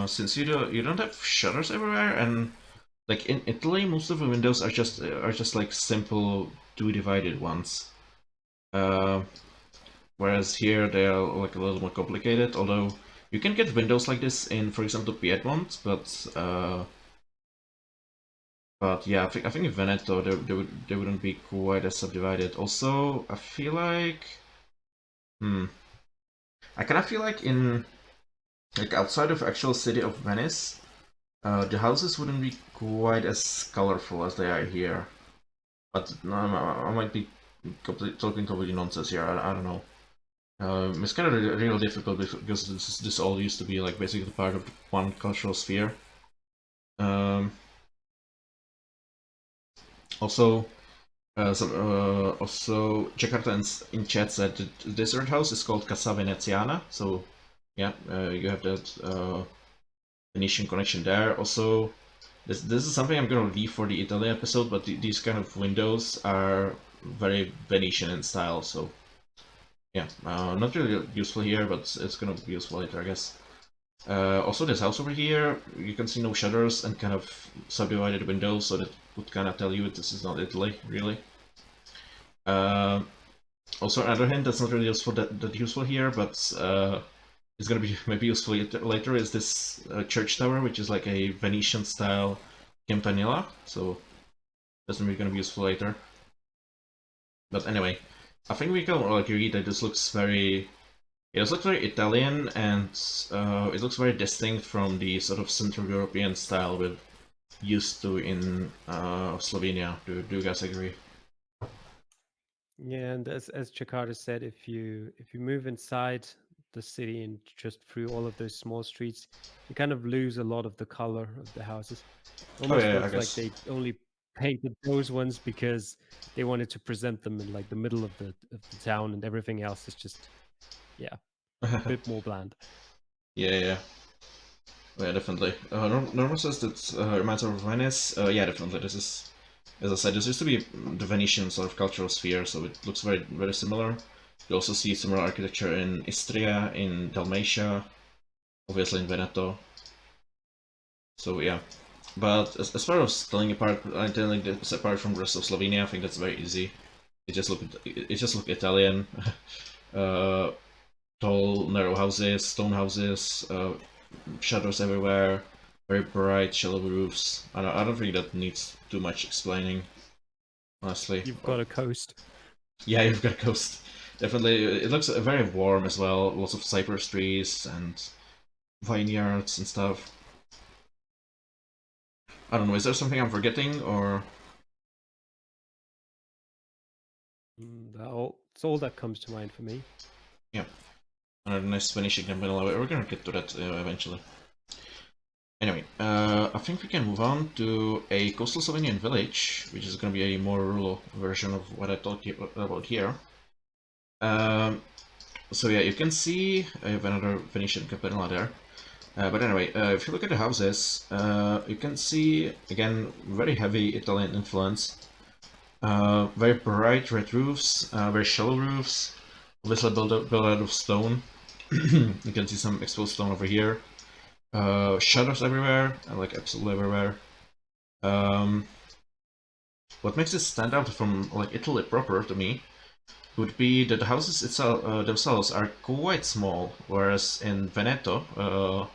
since you don't have shutters everywhere, and like in Italy, most of the windows are just like simple two divided ones. Uh, Whereas here they are like a little more complicated. Although you can get windows like this in, for example, Piedmont, but yeah, I think in Veneto they wouldn't be quite as subdivided. Also, I feel like, I kind of feel like in like outside of actual city of Venice, the houses wouldn't be quite as colorful as they are here. But no, I might be talking completely nonsense here. I don't know. It's kind of real difficult because this all used to be like basically part of one cultural sphere. Um, also, also Jakarta in chat said that the dessert house is called Casa Veneziana. So yeah, you have that Venetian connection there. Also, this is something I'm gonna leave for the Italy episode, but these kind of windows are very Venetian in style. So yeah, not really useful here, but it's gonna be useful later, I guess. Also, this house over here, you can see no shutters and kind of subdivided windows, so that would kind of tell you this is not Italy, really. Also, another hint that's not really useful that useful here, but it's gonna be maybe useful later, is this church tower, which is like a Venetian style campanile, so that's maybe gonna be useful later. But anyway, I think we can all agree that this looks very. It looks very Italian, and it looks very distinct from the sort of Central European style we're used to in Slovenia. Do you guys agree?
Yeah, and as Jakarta said, if you move inside the city and just through all of those small streets, you kind of lose a lot of the color of the houses.
Oh
Almost
yeah, I
looks like
guess.
they only painted those ones because they wanted to present them in like the middle of the town, and everything else is just, yeah, a bit more bland.
Yeah. Yeah, definitely. Norma says that reminds her of Venice. Yeah, definitely. This is, as I said, this used to be the Venetian sort of cultural sphere, so it looks very similar. You also see similar architecture in Istria, in Dalmatia, obviously in Veneto. So yeah. But as far as telling this apart from the rest of Slovenia, I think that's very easy. It just look Italian. uh, Tall, narrow houses, stone houses, shutters everywhere. Very bright, shallow roofs. I don't think that needs too much explaining, honestly.
You've got a coast.
Yeah, you've got a coast. Definitely, it looks very warm as well. Lots of cypress trees and vineyards and stuff. I don't know, is there something I'm forgetting, or...
It's all that comes to mind for me.
Yeah. Another nice finishing and vanilla. We're gonna get to that eventually. Anyway, I think we can move on to a coastal Slovenian village, which is gonna be a more rural version of what I talked about here. So yeah, you can see I have another Venetian cappella there. But anyway, if you look at the houses, you can see, again, very heavy Italian influence. Very bright red roofs, very shallow roofs, obviously built out of stone. You can see some exposed stone over here. Shutters everywhere, like absolutely everywhere. What makes this stand out from like Italy proper to me would be that the houses themselves are quite small, whereas in Veneto,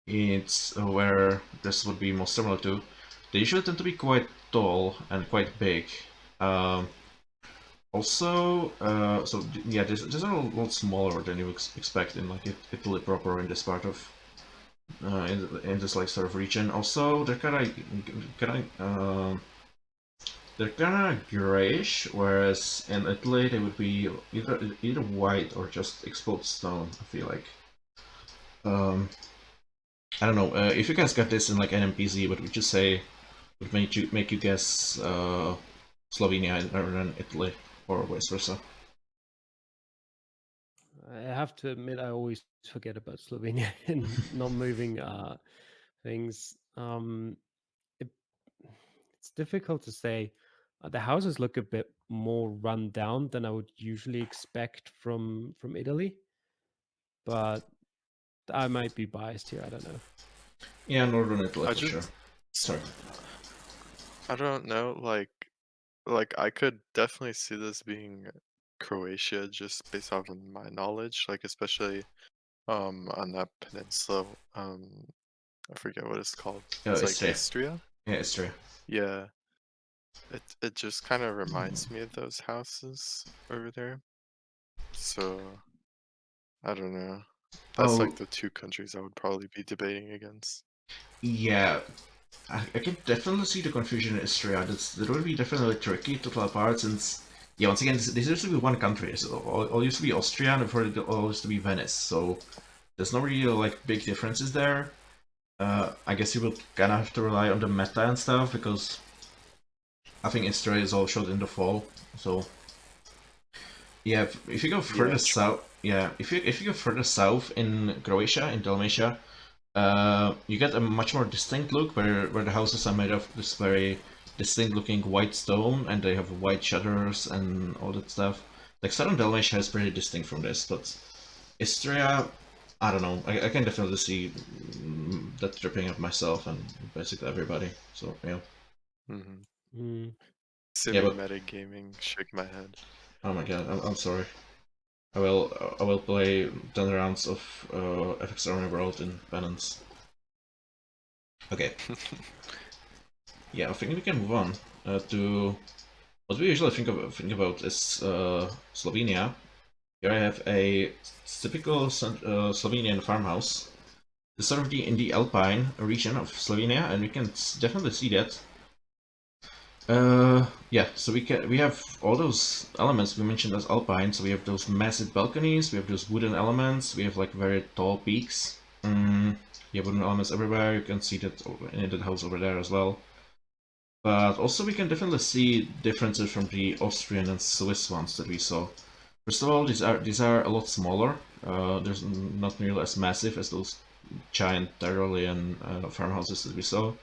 it's where this would be most similar to, they usually tend to be quite tall and quite big. Also, so yeah, these are a lot smaller than you expect in like Italy proper in this part of in this like sort of region. Also, they're kind of grayish, whereas in Italy they would be either white or just exposed stone. I feel like. I don't know. If you guys got this in like an NPC, what would you say would make you guess Slovenia rather than Italy, or vice versa?
I have to admit, I always forget about Slovenia and not moving things. It's difficult to say. The houses look a bit more run down than I would usually expect from Italy, but I might be biased here. I don't know.
Yeah, northern Italy
I
for sure.
just,
Sorry.
I don't know, like I could definitely see this being Croatia just based off of my knowledge, like especially on that peninsula. I forget what it's called. It's like
Istria.
Istria.
Yeah, Istria.
Yeah, it just kind of reminds me of those houses over there. So I don't know. That's
Oh,
like the two countries I would probably be debating against.
yeah. I can definitely see the confusion in Istria. That would be definitely tricky to tell apart since, yeah, once again, this used to be one country. So all used to be Austria and before it all used to be Venice. So there's no really like big differences there. I guess you would kind of have to rely on the meta and stuff because I think Istria is all shot in the fall. So yeah, if you go further south, yeah, if you go further south in Croatia, in Dalmatia, you get a much more distinct look where the houses are made of this very distinct looking white stone and they have white shutters and all that stuff. Like southern Dalmatia is pretty distinct from this, but Istria, I don't know. I can definitely see that tripping up myself and basically everybody. So yeah.
Mm-hmm.
Mm.
Silly
but
metagaming, shake my head.
oh my god, I'm sorry. I will play 10 rounds of FX Army World in Penance. Okay. Yeah, I think we can move on to what we usually think about is Slovenia. Here I have a typical Slovenian farmhouse. It's sort of in the Alpine region of Slovenia, and we can definitely see that. Yeah, so we have all those elements we mentioned as Alpine. So we have those massive balconies, we have those wooden elements, we have like very tall peaks. Yeah, wooden elements everywhere. You can see that in the house over there as well. But also we can definitely see differences from the Austrian and Swiss ones that we saw. First of all, these are a lot smaller. There's not nearly as massive as those giant Terrarium farmhouses that we saw.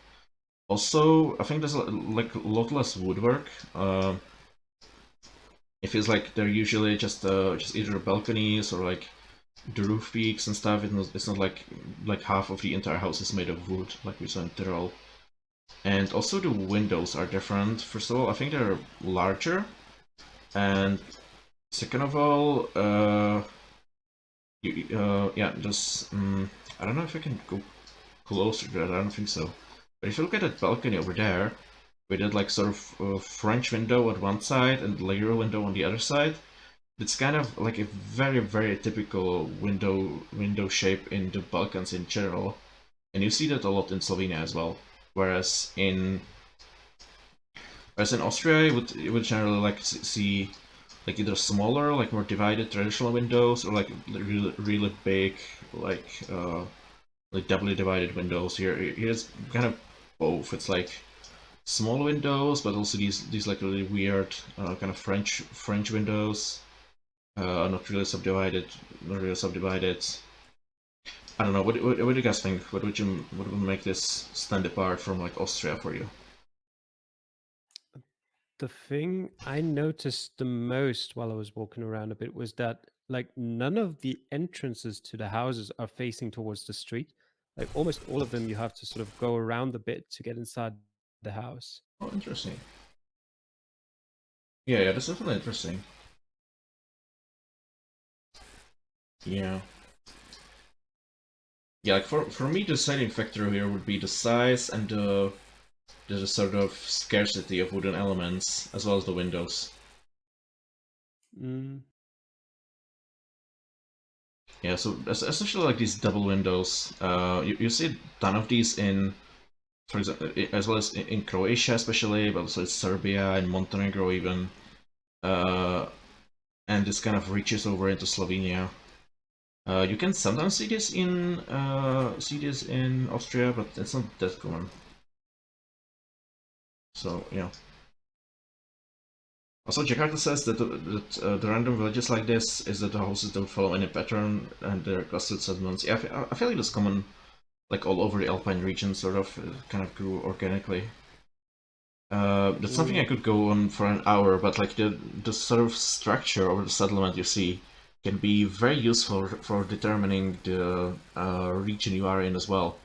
Also, I think there's like a lot less woodwork. It feels like they're usually just either balconies or like the roof peaks and stuff. It's not like half of the entire house is made of wood like we saw in Tyrol. And also the windows are different. First of all, I think they're larger, and second of all, yeah, just I don't know if I can go closer to that. I don't think so. But if you look at that balcony over there, with that like sort of French window at one side and the Euro window on the other side, it's kind of like a very typical window shape in the Balkans in general, and you see that a lot in Slovenia as well. Whereas in Austria, you would generally like see like either smaller, like more divided traditional windows, or like really big, like doubly divided windows. Here's kind of both. It's like small windows, but also these like really weird kind of French windows. Not really subdivided. I don't know. What do you guys think? What would make this stand apart from like Austria for you?
The thing I noticed the most while I was walking around a bit was that like none of the entrances to the houses are facing towards the street. Like almost all of them, you have to sort of go around a bit to get inside the house.
Oh, interesting. Yeah, that's definitely interesting. Yeah. Yeah, like for me, the deciding factor here would be the size and the sort of scarcity of wooden elements, as well as the windows.
Mm.
Yeah, so especially like these double windows, you see a ton of these in, for example, as well as in Croatia especially, but also in Serbia and Montenegro even, and this kind of reaches over into Slovenia. You can sometimes see this in Austria, but it's not that common. So yeah. Also, Jakarta says that the random villages like this is that the houses don't follow any pattern and they're clustered settlements. Yeah, I feel like that's common, like all over the Alpine region, sort of, kind of grew organically. That's something I could go on for an hour, but like the sort of structure of the settlement you see can be very useful for determining the region you are in as well.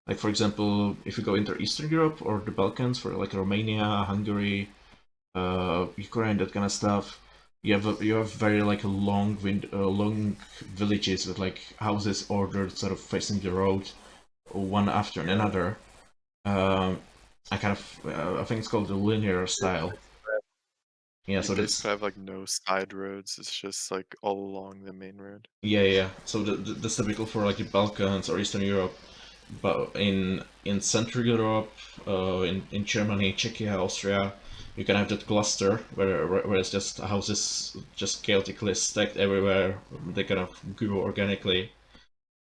Like for example, if you go into Eastern Europe or the Balkans, for like Romania, Hungary, Ukraine, that kind of stuff, you have very like long villages with like houses ordered sort of facing the road, one after another. I think it's called the linear style. Yeah, so
You
that's
basically have like no side roads. It's just like all along the main road.
yeah. So that's typical for like the Balkans or Eastern Europe, but in Central Europe, in Germany, Czechia, Austria, you can have that cluster where it's just houses just chaotically stacked everywhere. They kind of grew organically.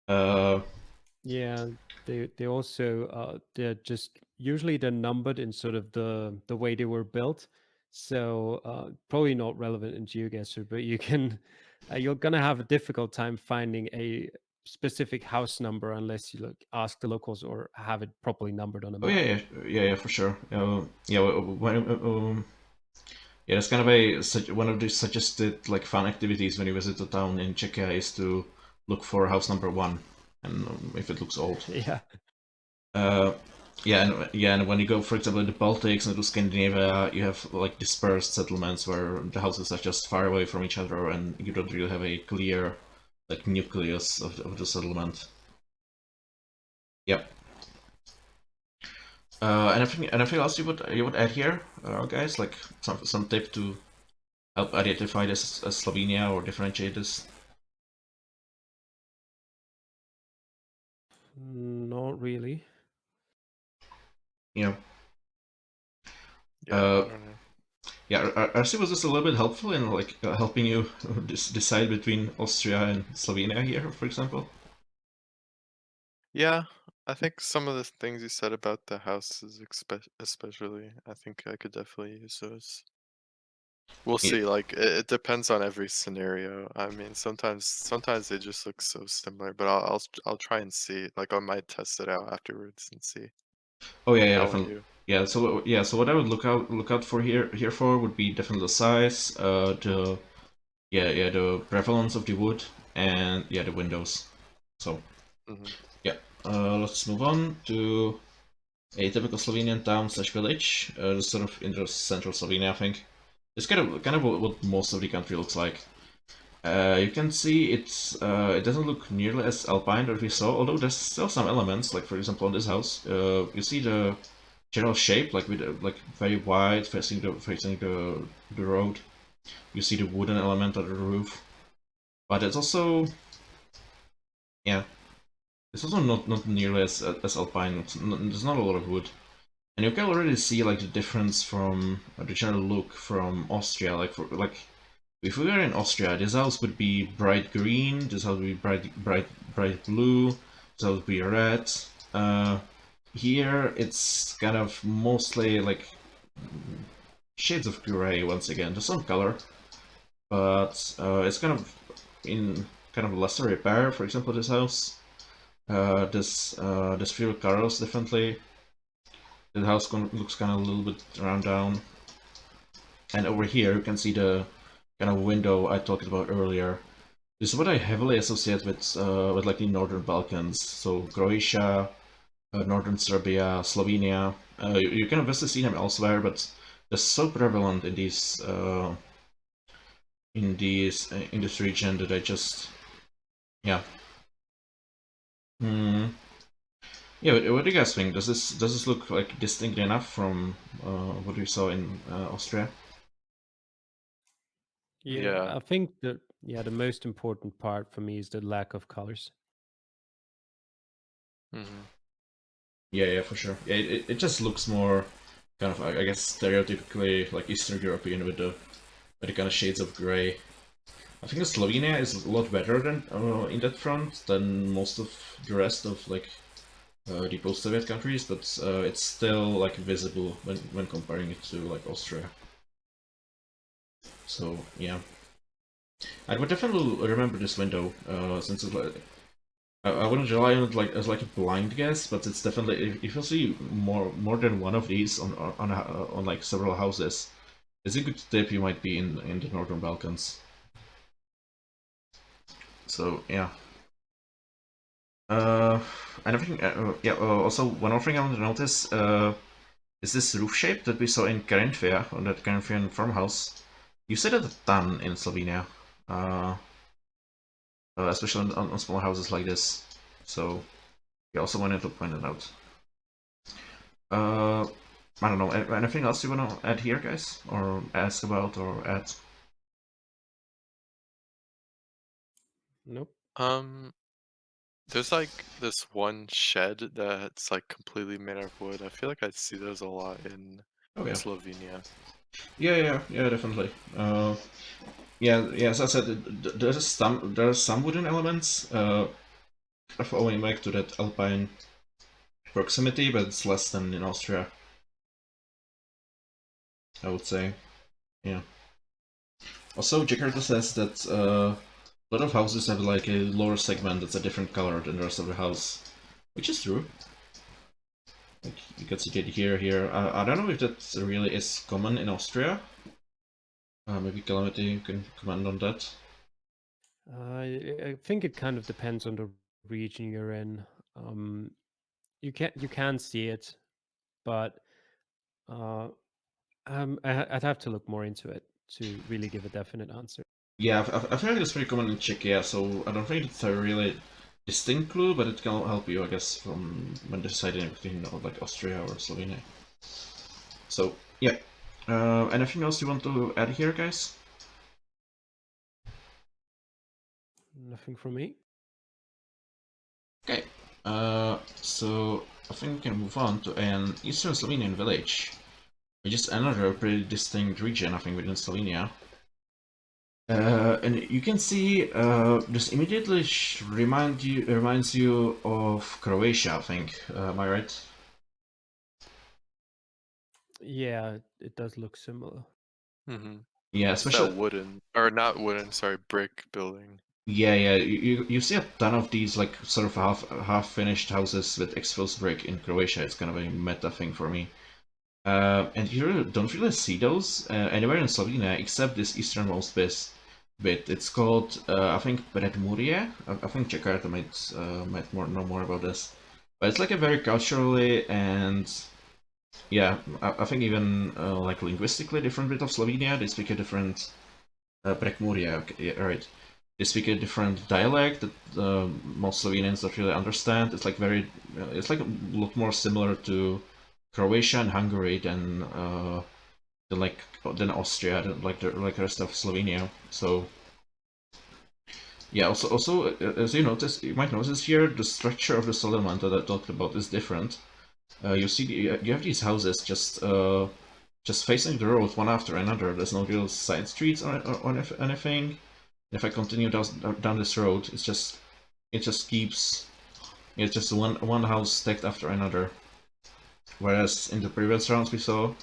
Yeah, they also they're just usually they're numbered in sort of the way they were built. So probably not relevant in Geoguessr, but you can you're gonna have a difficult time finding a specific house number unless you ask the locals or have it properly numbered on a
Oh
map.
yeah, for sure. Yeah, yeah, that's kind of one of the suggested like fun activities when you visit the town in Czechia is to look for house number 1, and if it looks old.
Yeah.
And when you go, for example, in the Baltics and to Scandinavia, you have like dispersed settlements where the houses are just far away from each other, and you don't really have a clear like nucleus of the settlement. Yep. Anything else you would add here, guys? Like some tip to help identify this as Slovenia or differentiate this?
Not really.
Yeah.
Yeah, I don't know.
Yeah, RC, was this a little bit helpful in like helping you decide between Austria and Slovenia here, for example?
Yeah, I think some of the things you said about the houses, especially, I think I could definitely use those. We'll
Yeah.
see. Like it depends on every scenario. I mean, sometimes they just look so similar, but I'll try and see. Like I might test it out afterwards and see.
Oh yeah,
How about
definitely.
you?
So what I would look out for here for would be definitely the size, the prevalence of the wood, and yeah, the windows. So
Mhm.
yeah, let's move on to a typical Slovenian town slash village, sort of in the central Slovenia, I think. It's kind of what most of the country looks like. You can see it doesn't look nearly as alpine as we saw, although there's still some elements, like for example on this house, you see the general shape, like with like very wide, facing the road. You see the wooden element of the roof, but it's also, yeah, it's also not nearly as alpine. There's not a lot of wood. And you can already see like the difference from the general look from Austria. Like if we were in Austria, this house would be bright green. This house would be bright blue. This house would be red. Here it's kind of mostly like shades of gray once again. There's some color, but it's kind of in kind of lesser repair. For example, this house. This few colors differently. The house looks kind of a little bit run down. And over here you can see the kind of window I talked about earlier. This is what I heavily associate with like the Northern Balkans. So Croatia, Northern Serbia, Slovenia. You can obviously see them elsewhere, but they're so prevalent in this region that I just, yeah. Yeah, what do you guys think? Does this look like distinct enough from what we saw in Austria?
Yeah.
I think the most important part for me is the lack of colors.
Yeah, for sure. Yeah, it just looks more kind of, I guess, stereotypically like Eastern European with the kind of shades of gray. I think Slovenia is a lot better than in that front than most of the rest of like the post-Soviet countries, but it's still like visible when comparing it to like Austria. So yeah, I would definitely remember this window since it's like I wouldn't rely on it like as like a blind guess, but it's definitely if you see more than one of these on like several houses, it's a good tip you might be in the Northern Balkans. So yeah. And I think also one more thing I want to notice is this roof shape that we saw in Carinthia on that Carinthian farmhouse. You said it a ton in Slovenia, especially on small houses like this. So you also wanted to point it out. I don't know. Anything else you want to add here, guys, or ask about, or add?
Nope.
There's like this one shed that's like completely made of wood. I feel like I see those a lot in
Oh yeah.
Slovenia.
Yeah, definitely. Yeah, as I said, there's some wooden elements of owing back to that Alpine proximity, but it's less than in Austria, I would say. Yeah. Also, Jakarta says that a lot of houses have like a lower segment that's a different color than the rest of the house, which is true. Like you can see it here. I don't know if that really is common in Austria. Maybe Calamity, you can comment on that.
I think it kind of depends on the region you're in. You can see it, but I'd have to look more into it to really give a definite answer.
Yeah, I feel like it's pretty common in Czechia, so I don't think it's a really distinct clue, but it can help you, I guess, from when deciding between like Austria or Slovenia. So yeah, anything else you want to add here, guys?
Nothing from me.
Okay, so I think we can move on to an Eastern Slovenian village, which is another pretty distinct region, I think, within Slovenia. And you can see this immediately reminds you of Croatia, I think. Am I right?
Yeah, it does look similar.
Yeah,
It's
especially
that wooden, or not wooden, sorry, brick building.
yeah. You see a ton of these like sort of half finished houses with exposed brick in Croatia. It's kind of a meta thing for me. And you don't really see those anywhere in Slovenia except this easternmost bit. It's called I think Predmurje. I think Jakarta might know more about this. But it's like a very culturally and yeah, I think even like linguistically different bit of Slovenia. They speak a different Predmurje, okay, yeah, right. they speak a different dialect that most Slovenians don't really understand. It's like it's like a lot more similar to Croatia and Hungary than Austria, like the rest of Slovenia. So yeah, also as you might notice here, the structure of the settlement that I talked about is different. You have these houses just facing the road one after another. There's no real side streets or anything. If I continue down this road, it's just one house stacked after another. Whereas in the previous rounds we saw,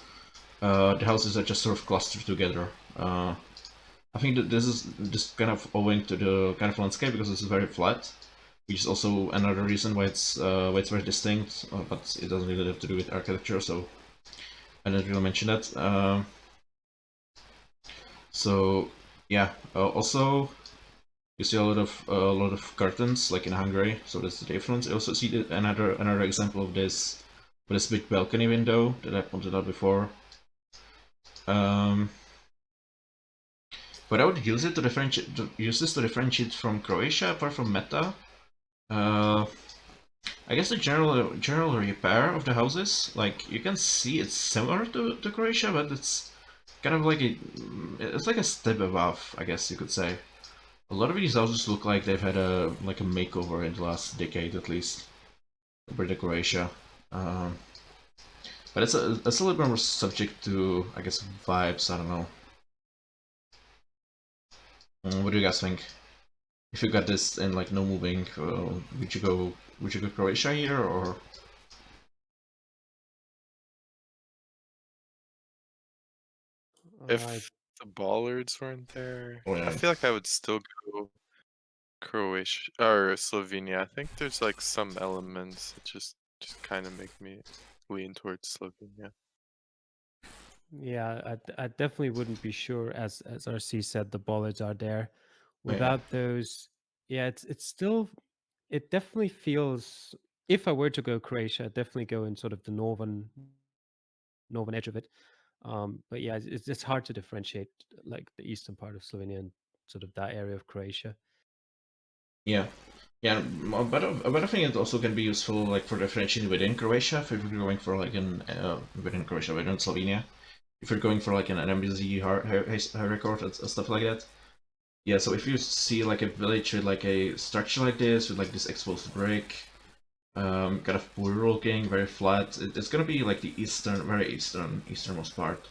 the houses are just sort of clustered together. I think that this is just kind of owing to the kind of landscape because this is very flat, which is also another reason why it's very distinct. But it doesn't really have to do with architecture, so I didn't really mention that. So yeah, also you see a lot of curtains like in Hungary, so that's the difference. I also see another example of this with this big balcony window that I pointed out before. But I would use it to differentiate from Croatia, apart from meta. I guess the general repair of the houses, like you can see it's similar to Croatia, but it's kind of like it's like a step above, I guess you could say. A lot of these houses look like they've had a makeover in the last decade at least, compared to Croatia. But it's a little bit more subject to, I guess, vibes. I don't know. What do you guys think? If you got this in like no moving, would you go Croatia here or?
If the bollards weren't there,
Oh, yeah.
I feel like I would still go Croatia or Slovenia. I think there's like some elements that just kind of make me lean towards Slovenia.
Yeah, I definitely wouldn't be sure. As RC said, the bollards are there.
Yeah.
Without those, yeah, it's still, it definitely feels. If I were to go Croatia, I'd definitely go in sort of the northern edge of it. But yeah, it's hard to differentiate like the eastern part of Slovenia and sort of that area of Croatia.
Yeah, yeah, but I think it also can be useful like for differentiating within Croatia if you're going for like within Croatia, within Slovenia, if you're going for like an NMBZ high record and stuff like that. Yeah, so if you see like a village with like a structure like this with like this exposed brick, kind of poor looking, very flat, it's gonna be like the easternmost part,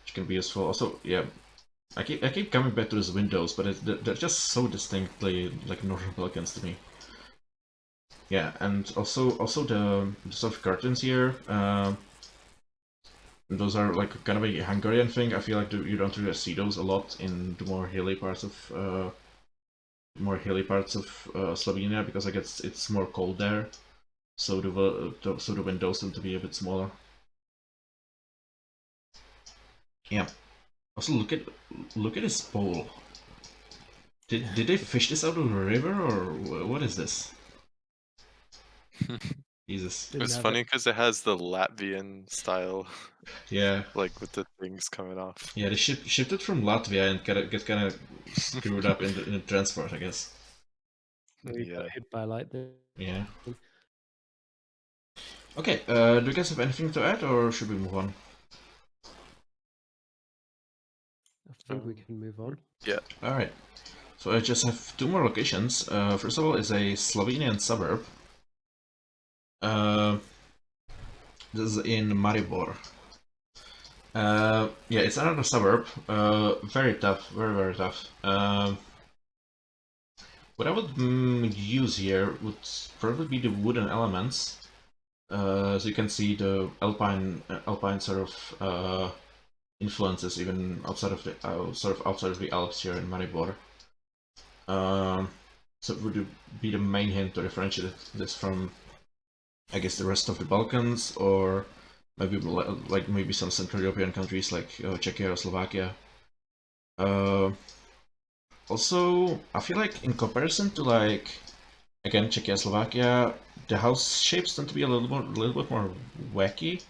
which can be useful. Also, yeah, I keep coming back to those windows, but they're just so distinctly like Northern Balkans to me. Yeah, and also the sort of curtains here. Those are like kind of a Hungarian thing. I feel like you don't really see those a lot in the more hilly parts of Slovenia because I guess it's more cold there. So the windows tend to be a bit smaller. Yeah. Also look at this pole. Did they fish this out of the river or what is this? Jesus.
It's funny because it has the Latvian style.
Yeah.
Like with the things coming off.
Yeah, they shipped it from Latvia and get kind of screwed up in the transport, I guess.
Maybe got hit by lightning.
Yeah. Okay. Do you guys have anything to add, or should we move on?
I think we can move on.
Yeah.
All right. So I just have two more locations. First of all, is a Slovenian suburb. This is in Maribor. Yeah, it's another suburb. Very tough, very tough. What I would use here would probably be the wooden elements. So you can see the Alpine sort of influences even outside of the outside of the Alps here in Maribor. So it would be the main hint to differentiate this from, I guess, the rest of the Balkans, or maybe some Central European countries like Czechia or Slovakia. Also, I feel like in comparison to like again Czechia, Slovakia, the house shapes tend to be a little bit more wacky.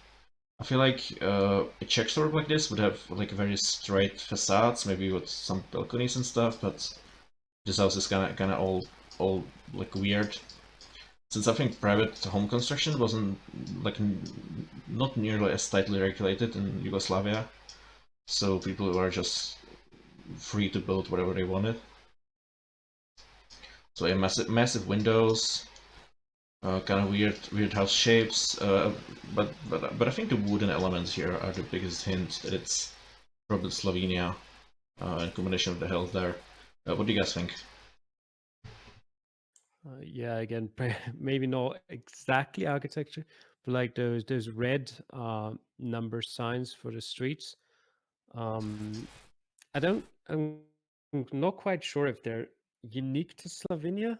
I feel like a Czech suburb like this would have like very straight facades, maybe with some balconies and stuff, but this house is kind of all like weird. Since I think private home construction wasn't like not nearly as tightly regulated in Yugoslavia, so people were just free to build whatever they wanted. So yeah, massive windows, kind of weird house shapes, but I think the wooden elements here are the biggest hint that it's probably Slovenia, in combination with the hills there. What do you guys think?
Yeah, again, maybe not exactly architecture, but like those red number signs for the streets. Um, I'm not quite sure if they're unique to Slovenia.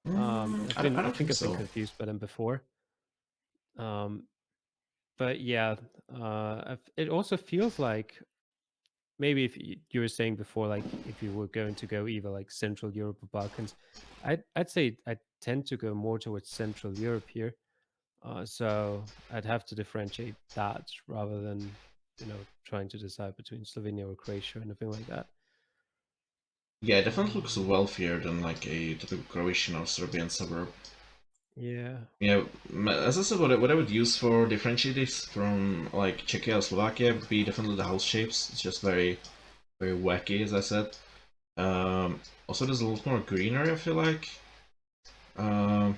I don't
I think
think
I've been
so.
confused by them before. But yeah, it also feels like maybe if you were saying before, like if you were going to go either like Central Europe or Balkans, I'd say I tend to go more towards Central Europe here. So I'd have to differentiate that rather than trying to decide between Slovenia or Croatia or anything like that.
Yeah, it definitely looks wealthier than like a typical Croatian or Serbian suburb.
Yeah.
Yeah, as I said, what I would use for differentiate this from like Czechia or Slovakia would be definitely the house shapes. It's just very wacky, as I said. Also, there's a lot more greenery, I feel like. Um,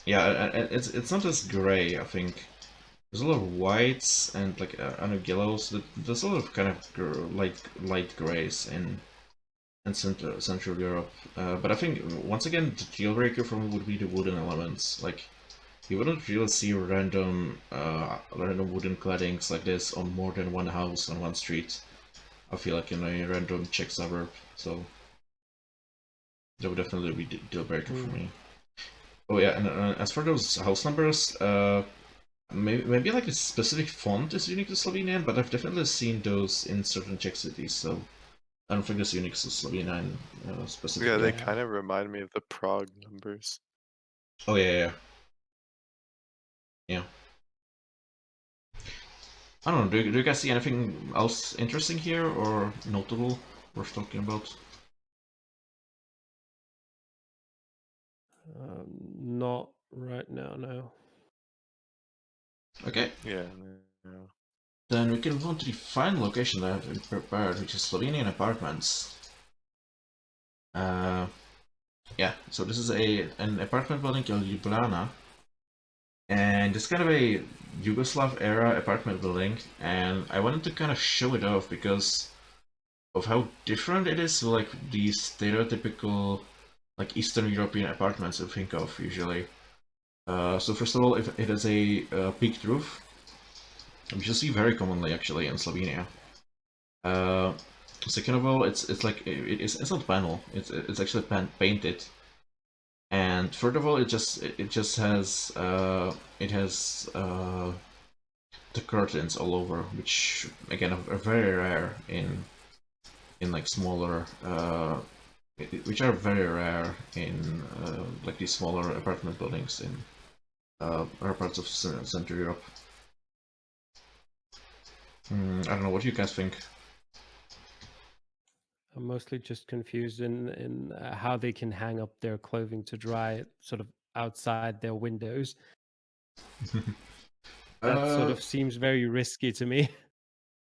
yeah, it's not as gray, I think. There's a lot of whites and like I know yellows. There's a lot of kind of light grays in Central Europe. But I think once again the deal breaker for me would be the wooden elements. Like you wouldn't really see random wooden claddings like this on more than one house on one street. I feel like in a random Czech suburb. So that would definitely be the deal breaker for me. Oh yeah, and as for those house numbers, maybe like a specific font is unique to Slovenian, but I've definitely seen those in certain Czech cities, so I don't think it's unique to Slovenia specifically.
Yeah, they
Yeah.
kind of remind me of the Prague numbers.
Oh yeah. Yeah. I don't know, do you guys see anything else interesting here or notable worth talking about?
Not right now, no.
Okay,
Yeah. No.
then we can move on to the final location that I've prepared, which is Slovenian Apartments. Yeah, so this is an apartment building in Ljubljana, and it's kind of a Yugoslav era apartment building, and I wanted to kind of show it off because of how different it is to like the stereotypical like Eastern European apartments you think of usually. So first of all, if it has a peaked roof, which you see very commonly actually in Slovenia. Uh, Second of all, it's like it's not panel, it's actually painted. And third of all, it just has the curtains all over, which again are very rare in like smaller which are very rare in like these smaller apartment buildings in other parts of Central Europe. I don't know. What do you guys think?
I'm mostly just confused in how they can hang up their clothing to dry sort of outside their windows. That sort of seems very risky to me.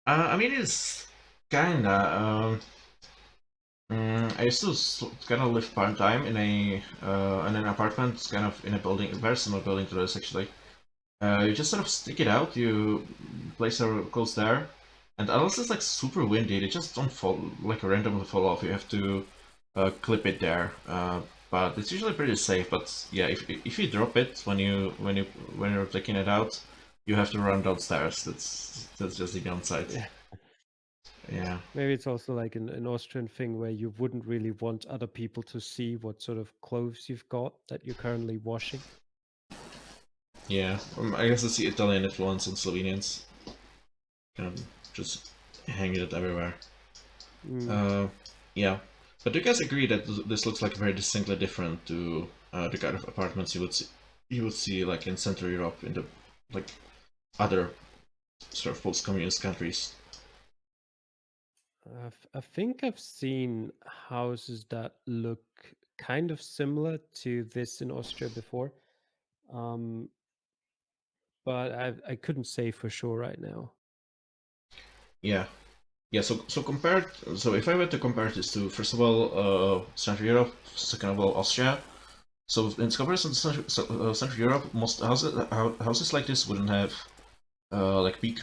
I mean, it's kinda. I used to kind of live part time in an apartment, kind of in a building, a very similar building to this actually. You just sort of stick it out, you place your clothes there, and unless it's like super windy, they just don't fall like randomly fall off. You have to clip it there, but it's usually pretty safe. But yeah, if you drop it when you're taking it out, you have to run downstairs. That's just the downside.
Yeah.
Yeah.
Maybe it's also like an Austrian thing where you wouldn't really want other people to see what sort of clothes you've got that you're currently washing.
Yeah, I guess it's the Italian influence on Slovenians. Kind of just hanging it everywhere. Yeah, but do you guys agree that this looks like very distinctly different to the kind of apartments you would see like in Central Europe in the like other sort of post-communist countries?
I think I've seen houses that look kind of similar to this in Austria before, um, but I couldn't say for sure right now.
Yeah. Yeah, so compared, so if I were to compare this to, first of all, Central Europe, second of all, Austria. So in comparison to Central Europe, most houses like this wouldn't have like peaked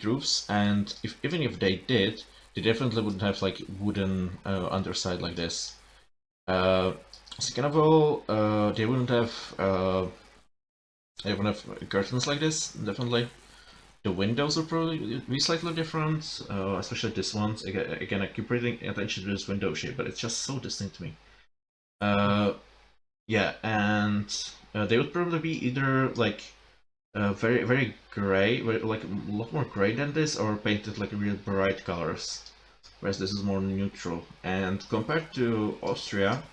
roofs, and even if they did, they definitely wouldn't have like wooden underside like this. Second of all, they wouldn't have curtains like this. Definitely, the windows would probably be slightly different, especially this one. Again, I keep paying attention to this window shape, but it's just so distinct to me. Yeah, and they would probably be either like very gray, like a lot more gray than this, or painted like real bright colors. Whereas this is more neutral. And compared to Austria,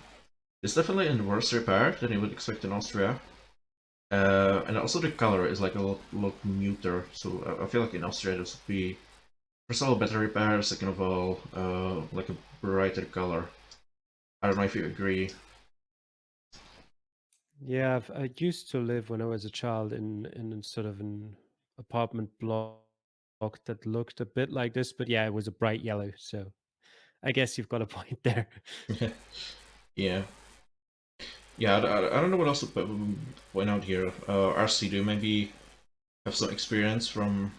it's definitely in worse repair than you would expect in Austria. And also the color is like a lot muter. So I feel like in Austria this would be first of all better repair, second of all like a brighter color. I don't know if you agree.
Yeah, I used to live when I was a child in sort of an apartment block that looked a bit like this, but yeah, it was a bright yellow. So I guess you've got a point there.
Yeah. Yeah, I don't know what else to point out here. RC, do you maybe have some experience from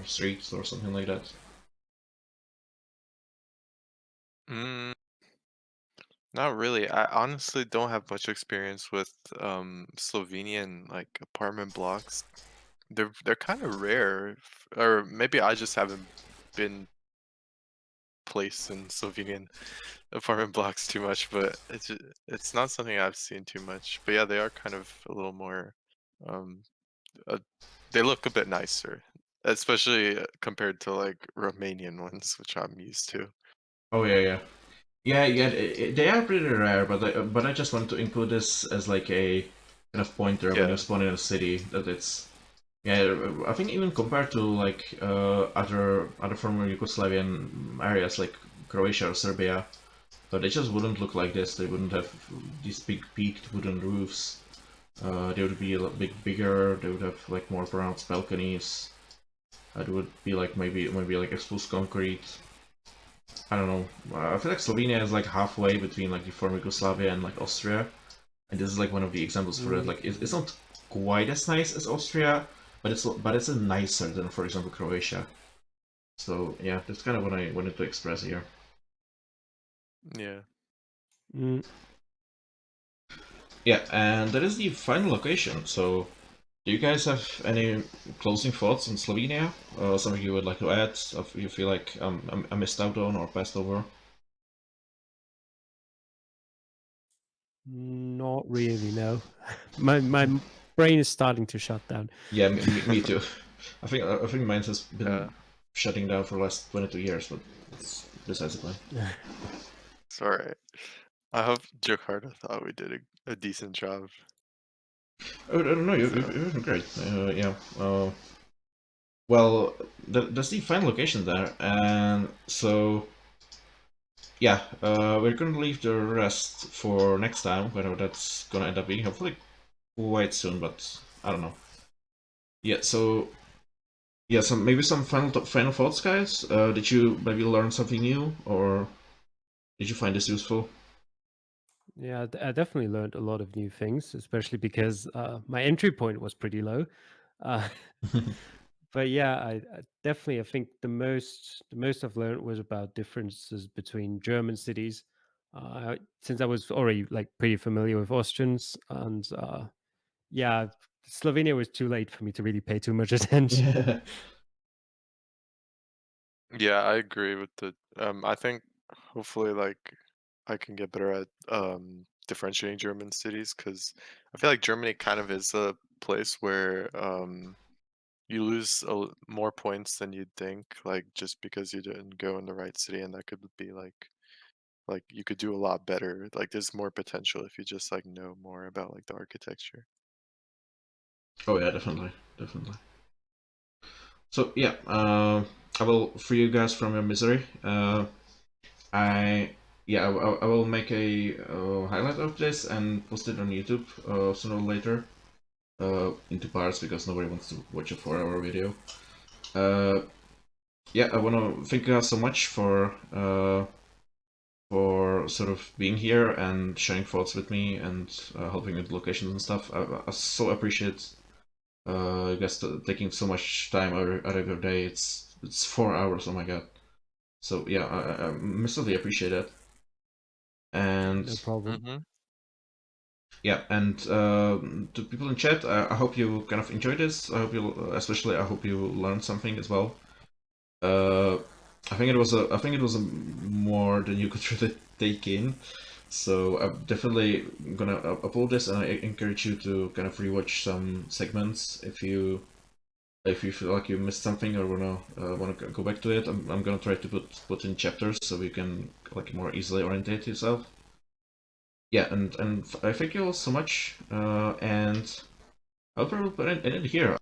streets or something like that?
Mm, not really. I honestly don't have much experience with Slovenian like apartment blocks. They're kind of rare, or maybe I just haven't been placed in Slovenian apartment blocks too much, but it's not something I've seen too much. But yeah, they are kind of a little more um uh, they look a bit nicer, especially compared to like Romanian ones, which I'm used to.
Oh yeah, yeah. They are pretty rare, but I just want to include this as like a kind of pointer when you
Yeah.
spawn in a city that it's yeah. I think even compared to like other former Yugoslavian areas like Croatia or Serbia, but they just wouldn't look like this. They wouldn't have these big peaked wooden roofs. They would be a lot bigger. They would have like more pronounced balconies. It would be like maybe like exposed concrete. I don't know. I feel like Slovenia is like halfway between like the former Yugoslavia and like Austria, and this is like one of the examples for it.
Mm.
Like it's not quite as nice as Austria, but it's a nicer than for example Croatia. So yeah, that's kind of what I wanted to express here.
Yeah.
Mm.
Yeah, and that is the final location. So do you guys have any closing thoughts on Slovenia? Something you would like to add? If you feel like I missed out on or passed over?
Not really, no. My brain is starting to shut down.
Yeah, me too. I think mine has been
Yeah.
shutting down for the last 22 years, but it's besides the point.
It's all right. I hope Jakarta thought we did a decent job.
Oh, I don't know, you've
So
been great. Yeah. Well, that's the final location there, and so yeah, we're gonna leave the rest for next time, whenever that's gonna end up being. Hopefully quite soon, but I don't know. Yeah, so yeah, maybe some final thoughts, guys. Did you maybe learn something new, or did you find this useful?
Yeah, I definitely learned a lot of new things, especially because my entry point was pretty low. Uh, but yeah, I definitely I think the most I've learned was about differences between German cities. Since I was already like pretty familiar with Austrians, and yeah, Slovenia was too late for me to really pay too much attention.
Yeah.
yeah, I agree with the I think hopefully like I can get better at differentiating German cities because I feel like Germany kind of is a place where you lose more points than you'd think, like just because you didn't go in the right city, and that could be like you could do a lot better. Like there's more potential if you just like know more about like the architecture.
Oh yeah, definitely. So yeah, I will free you guys from your misery. I will make a highlight of this and post it on YouTube sooner or later into parts because nobody wants to watch a 4-hour video. Yeah, I want to thank you guys so much for sort of being here and sharing thoughts with me and helping with locations and stuff. I so appreciate you guys taking so much time out of your day. It's 4 hours. Oh my god. So yeah, I massively appreciate it. And
No problem.
Mm-hmm.
yeah, and to people in chat, I hope you kind of enjoyed this. I hope I hope you learned something as well. I think it was a more than you could really take in. So I'm definitely gonna upload this, and I encourage you to kind of rewatch some segments if you feel like you missed something or wanna go back to it. I'm gonna try to put in chapters so you can like more easily orientate yourself. Yeah, and I thank you all so much, and I'll probably end it here.